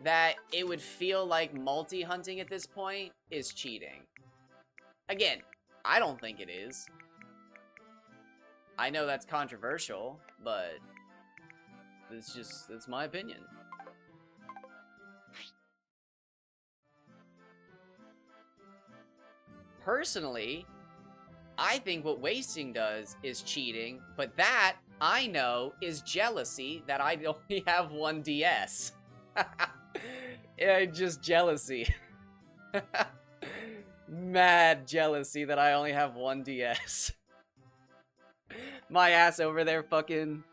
that it would feel like multi-hunting at this point is cheating. Again, I don't think it is. I know that's controversial, but it's my opinion. Personally, I think what wasting does is cheating, but that, I know, is jealousy that I only have one DS. Yeah, just jealousy. Mad jealousy that I only have one DS. My ass over there fucking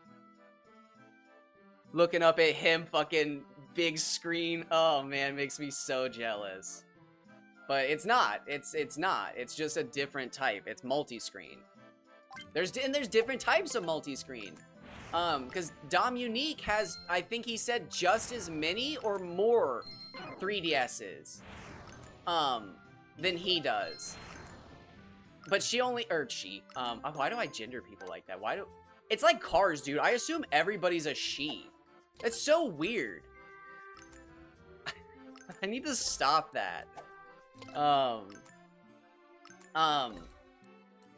looking up at him fucking big screen. Oh man, it makes me so jealous. But it's not. It's not. It's just a different type. It's multi-screen. There's different types of multi-screen. Because Dom Unique has, I think he said, just as many or more 3DSs than he does. But she only, why do I gender people like that? It's like cars, dude. I assume everybody's a she. That's so weird. I need to stop that.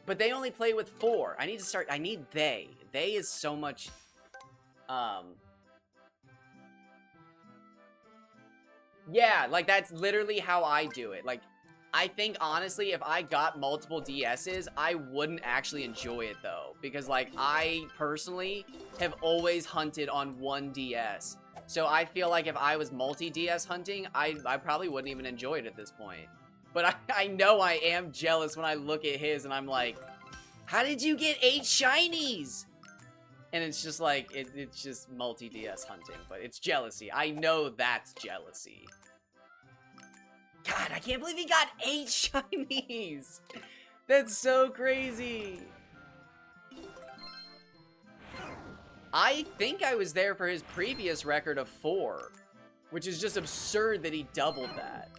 But they only play with 4. I need they. They is so much, yeah, like, that's literally how I do it. Like, I think, honestly, if I got multiple DSs, I wouldn't actually enjoy it, though. Because, like, I, personally, have always hunted on one DS. So I feel like if I was multi-DS hunting, I probably wouldn't even enjoy it at this point. But I know I am jealous when I look at his and I'm like, how did you get 8 shinies? And it's just like, it's just multi-DS hunting, but it's jealousy. I know that's jealousy. God, I can't believe he got 8 shinies. That's so crazy. I think I was there for his previous record of 4, which is just absurd that he doubled that.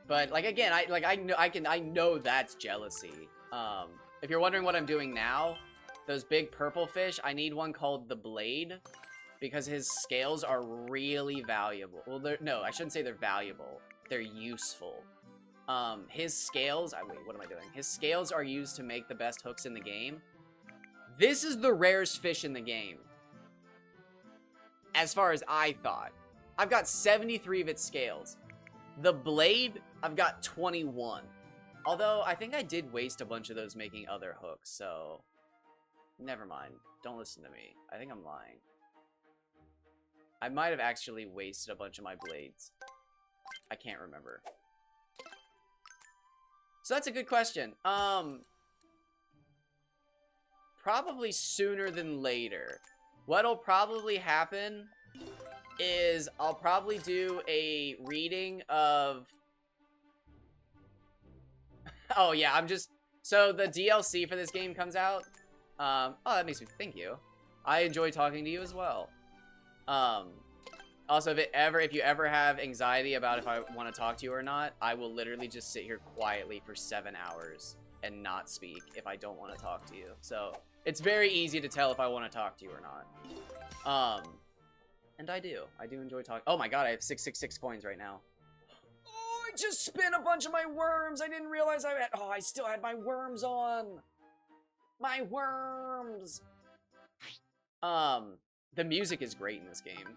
But like again, I know that's jealousy. If you're wondering what I'm doing now, those big purple fish, I need one called the Blade because his scales are really valuable. Well, no, I shouldn't say they're valuable. They're useful. His scales, wait, what am I doing? His scales are used to make the best hooks in the game. This is the rarest fish in the game. As far as I thought. I've got 73 of its scales. The Blade, I've got 21. Although, I think I did waste a bunch of those making other hooks, so... Never mind. Don't listen to me. I think I'm lying. I might have actually wasted a bunch of my blades. I can't remember. So that's a good question. Probably sooner than later. What'll probably happen is I'll probably do a reading of... Oh, yeah, I'm just... So, the DLC for this game comes out. Oh, that makes me... Thank you. I enjoy talking to you as well. Also, if you ever have anxiety about if I want to talk to you or not, I will literally just sit here quietly for 7 hours and not speak if I don't want to talk to you. So, it's very easy to tell if I want to talk to you or not. And I do. I do enjoy talking. Oh my god, I have 666 coins right now. Oh, I just spent a bunch of my worms. I didn't realize I had... Oh, I still had my worms on. My worms. The music is great in this game.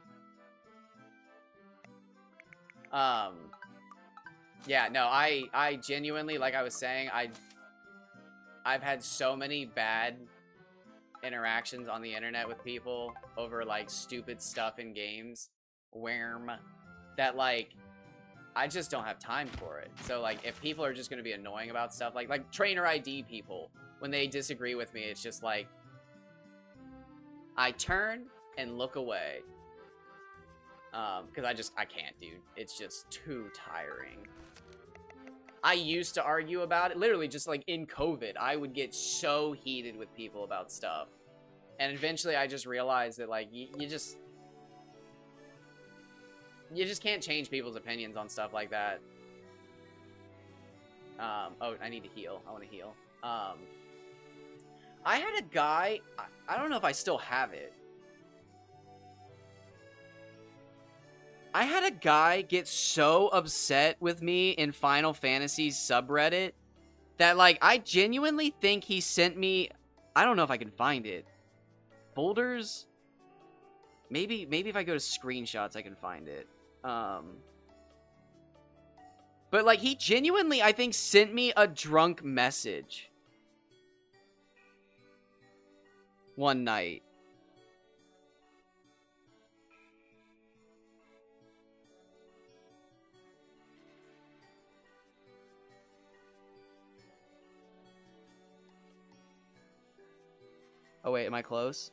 Yeah, no, I genuinely, like I was saying, I've had so many bad interactions on the internet with people over, like, stupid stuff in games, that, like, I just don't have time for it. So, like, if people are just gonna be annoying about stuff, like trainer ID people, when they disagree with me, it's just like, I turn and look away. Because I can't, dude. It's just too tiring. I used to argue about it. Literally, just like in COVID, I would get so heated with people about stuff. And eventually I just realized that, like, you just can't change people's opinions on stuff like that. Oh, I need to heal. I want to heal. I had a guy, I don't know if I still have it. I had a guy get so upset with me in Final Fantasy's subreddit that, like, I genuinely think he sent me, I don't know if I can find it. Folders? Maybe if I go to screenshots, I can find it. But, like, he genuinely, I think, sent me a drunk message one night. Oh, wait, am I close?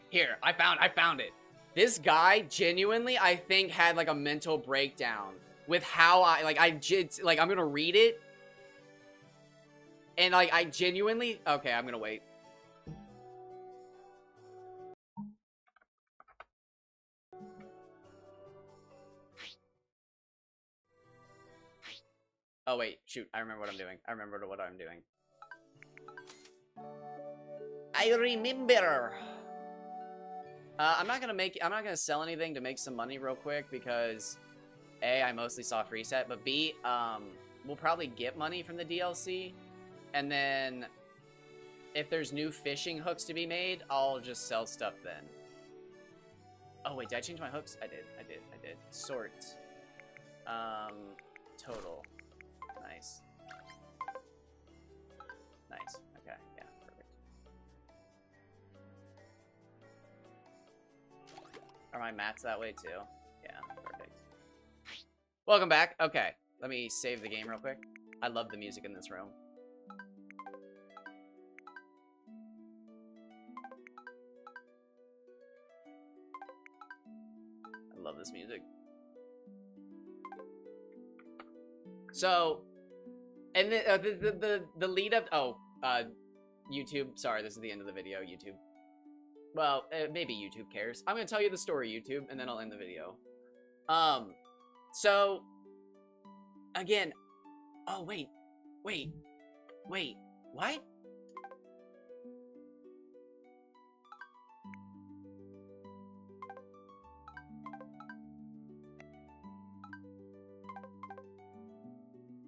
Here, I found it. This guy genuinely, I think, had, like, a mental breakdown with how I'm gonna read it. And, like, I genuinely, okay, I'm gonna wait. Oh, wait, shoot, I remember what I'm doing. I remember what I'm doing. I remember. I'm not gonna sell anything to make some money real quick because A, I mostly soft reset, but B, we'll probably get money from the DLC, and then if there's new fishing hooks to be made, I'll just sell stuff then. Oh wait, did I change my hooks? I did. Sort. Total. Nice. Nice. Okay, yeah, perfect. Are my mats that way too? Yeah, perfect. Welcome back. Okay, let me save the game real quick. I love the music in this room. I love this music. So, and the lead up. Oh, YouTube. Sorry, this is the end of the video. YouTube. Well, maybe YouTube cares. I'm gonna tell you the story, YouTube, and then I'll end the video. So, again, oh, wait, what?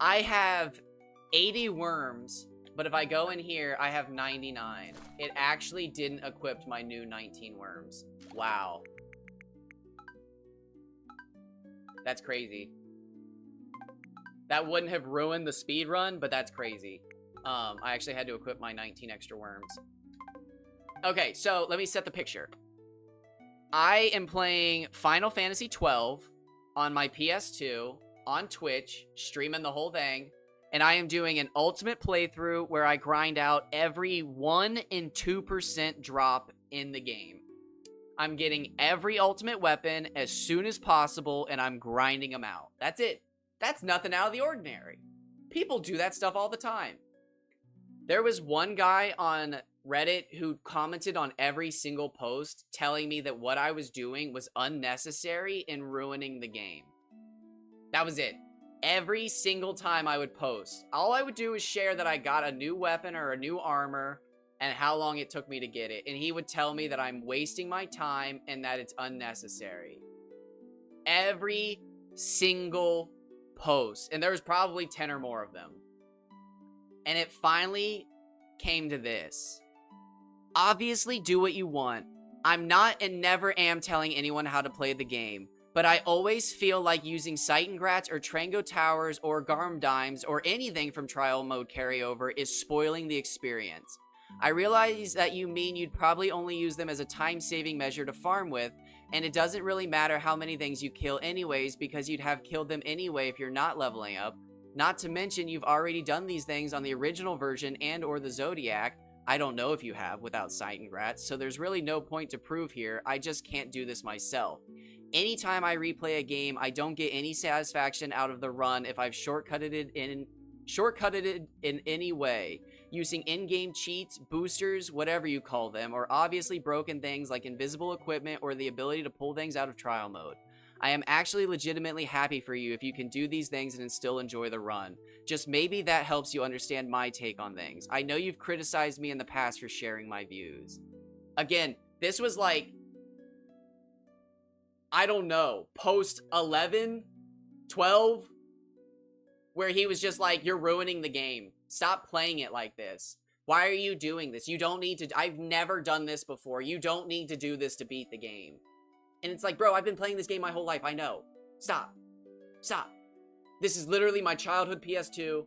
I have 80 worms, but if I go in here, I have 99. It actually didn't equip my new 19 worms. Wow. That's crazy. That wouldn't have ruined the speed run, but that's crazy. I actually had to equip my 19 extra worms. Okay, so let me set the picture. I am playing Final Fantasy XII on my PS2 on Twitch, streaming the whole thing, and I am doing an ultimate playthrough where I grind out every 1 and 2% drop in the game. I'm getting every ultimate weapon as soon as possible, and I'm grinding them out. That's it. That's nothing out of the ordinary. People do that stuff all the time. There was one guy on Reddit who commented on every single post telling me that what I was doing was unnecessary and ruining the game. That was it. Every single time I would post, all I would do is share that I got a new weapon or a new armor and how long it took me to get it. And he would tell me that I'm wasting my time and that it's unnecessary. Every single post. And there was probably 10 or more of them. And it finally came to this. Obviously, do what you want. I'm not and never am telling anyone how to play the game, but I always feel like using Seitengrats or Trango Towers or Garmdimes or anything from trial mode carryover is spoiling the experience. I realize that you mean you'd probably only use them as a time-saving measure to farm with, and it doesn't really matter how many things you kill anyways because you'd have killed them anyway if you're not leveling up. Not to mention you've already done these things on the original version and or the Zodiac. I don't know if you have without Seitengrats, so there's really no point to prove here. I just can't do this myself. Anytime I replay a game, I don't get any satisfaction out of the run if I've shortcutted it in any way, using in-game cheats, boosters, whatever you call them, or obviously broken things like invisible equipment or the ability to pull things out of trial mode. I am actually legitimately happy for you if you can do these things and still enjoy the run. Just maybe that helps you understand my take on things. I know you've criticized me in the past for sharing my views. Again, this was like, I don't know, post 11, 12, where he was just like, you're ruining the game. Stop playing it like this. Why are you doing this? You don't need to. I've never done this before. You don't need to do this to beat the game. And it's like, bro, I've been playing this game my whole life. I know. Stop. Stop. This is literally my childhood PS2.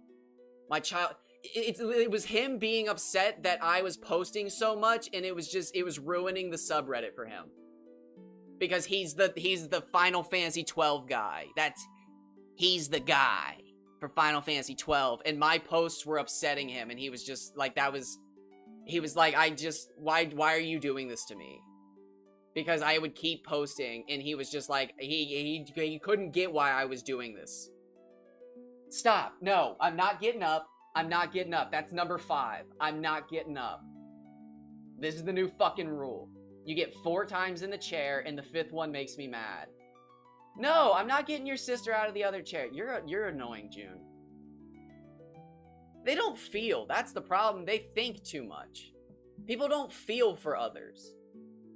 It was him being upset that I was posting so much, and it was ruining the subreddit for him. Because he's the Final Fantasy 12 guy. He's the guy for Final Fantasy 12. And my posts were upsetting him, and he was just like, he was like, why are you doing this to me? Because I would keep posting, and he was just like, he couldn't get why I was doing this. Stop. No, I'm not getting up. I'm not getting up. That's number 5. I'm not getting up. This is the new fucking rule. You get 4 times in the chair, and the 5th one makes me mad. No, I'm not getting your sister out of the other chair. You're annoying, June. They don't feel. That's the problem. They think too much. People don't feel for others.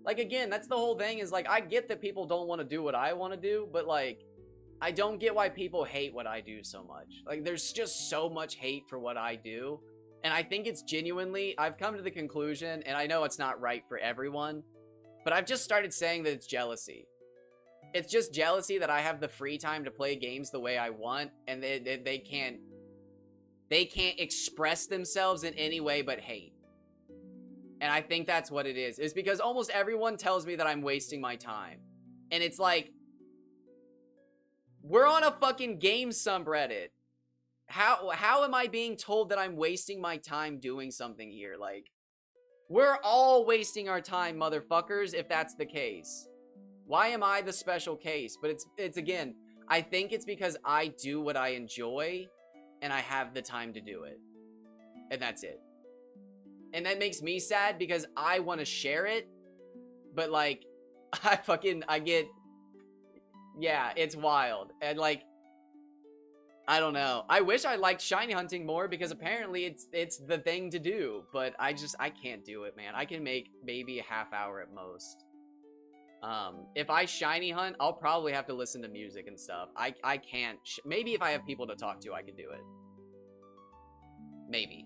Like, again, that's the whole thing is, like, I get that people don't want to do what I want to do, but, like, I don't get why people hate what I do so much. Like, there's just so much hate for what I do. And I think it's genuinely, I've come to the conclusion, and I know it's not right for everyone, but I've just started saying that it's jealousy. It's just jealousy that I have the free time to play games the way I want, and they can't express themselves in any way but hate. And I think that's what it is. It's because almost everyone tells me that I'm wasting my time. And it's like, we're on a fucking game subreddit. How am I being told that I'm wasting my time doing something here? Like, we're all wasting our time, motherfuckers, if that's the case. Why am I the special case? But it's again, I think it's because I do what I enjoy, and I have the time to do it. And that's it. And that makes me sad because I want to share it, but like, yeah, it's wild. And like, I don't know. I wish I liked shiny hunting more because apparently it's the thing to do, but I can't do it, man. I can make maybe a half hour at most. If I shiny hunt, I'll probably have to listen to music and stuff. I can't, maybe if I have people to talk to, I could do it. Maybe.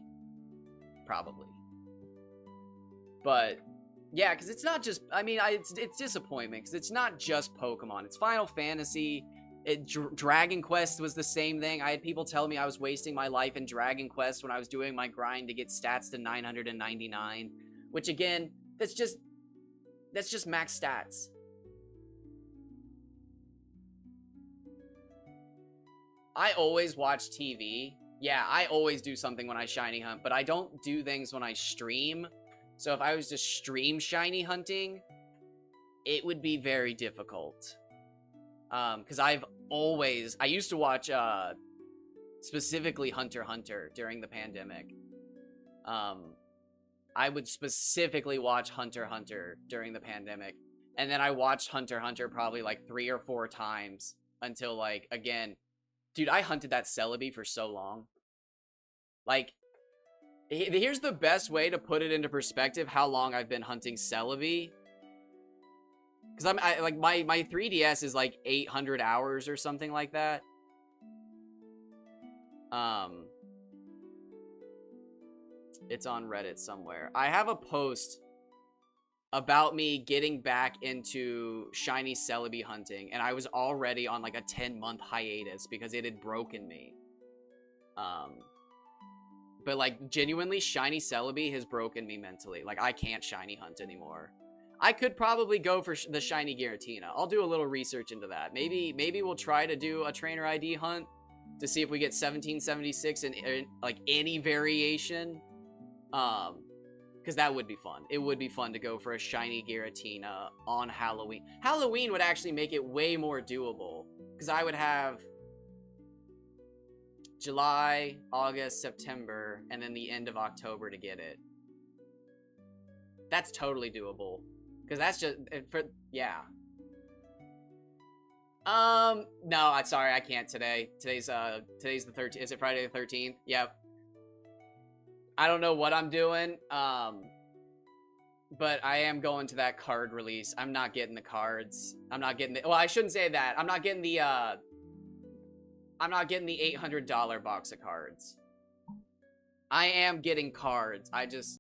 Probably. But yeah, because it's not just, I mean, it's disappointment because it's not just Pokemon. It's Final Fantasy. Dragon Quest was the same thing. I had people tell me I was wasting my life in Dragon Quest when I was doing my grind to get stats to 999, which again, that's just max stats. I always watch TV. Yeah, I always do something when I shiny hunt, but I don't do things when I stream. So if I was to stream shiny hunting, it would be very difficult. Because I used to watch, specifically Hunter x Hunter during the pandemic. I would specifically watch Hunter x Hunter during the pandemic. And then I watched Hunter x Hunter probably like 3 or 4 times until like, again, dude, I hunted that Celebi for so long. Like, here's the best way to put it into perspective how long I've been hunting Celebi. Because Because like my 3DS is like 800 hours or something like that. It's on Reddit somewhere. I have a post about me getting back into shiny Celebi hunting, and I was already on like a 10-month hiatus because it had broken me. But like genuinely, shiny Celebi has broken me mentally. Like I can't shiny hunt anymore. I could probably go for the shiny Giratina. I'll do a little research into that. Maybe we'll try to do a trainer ID hunt to see if we get 1776 in like any variation. Because that would be fun. It would be fun to go for a shiny Giratina on Halloween. Halloween would actually make it way more doable. Because I would have July, August, September, and then the end of October to get it. That's totally doable. Because that's just, yeah. No, I'm sorry, I can't today. Today's the 13th. Is it Friday the 13th? Yep. I don't know what I'm doing, but I am going to that card release. I'm not getting the cards. I'm not getting the, well, I shouldn't say that. I'm not getting the $800 box of cards. I am getting cards. I just,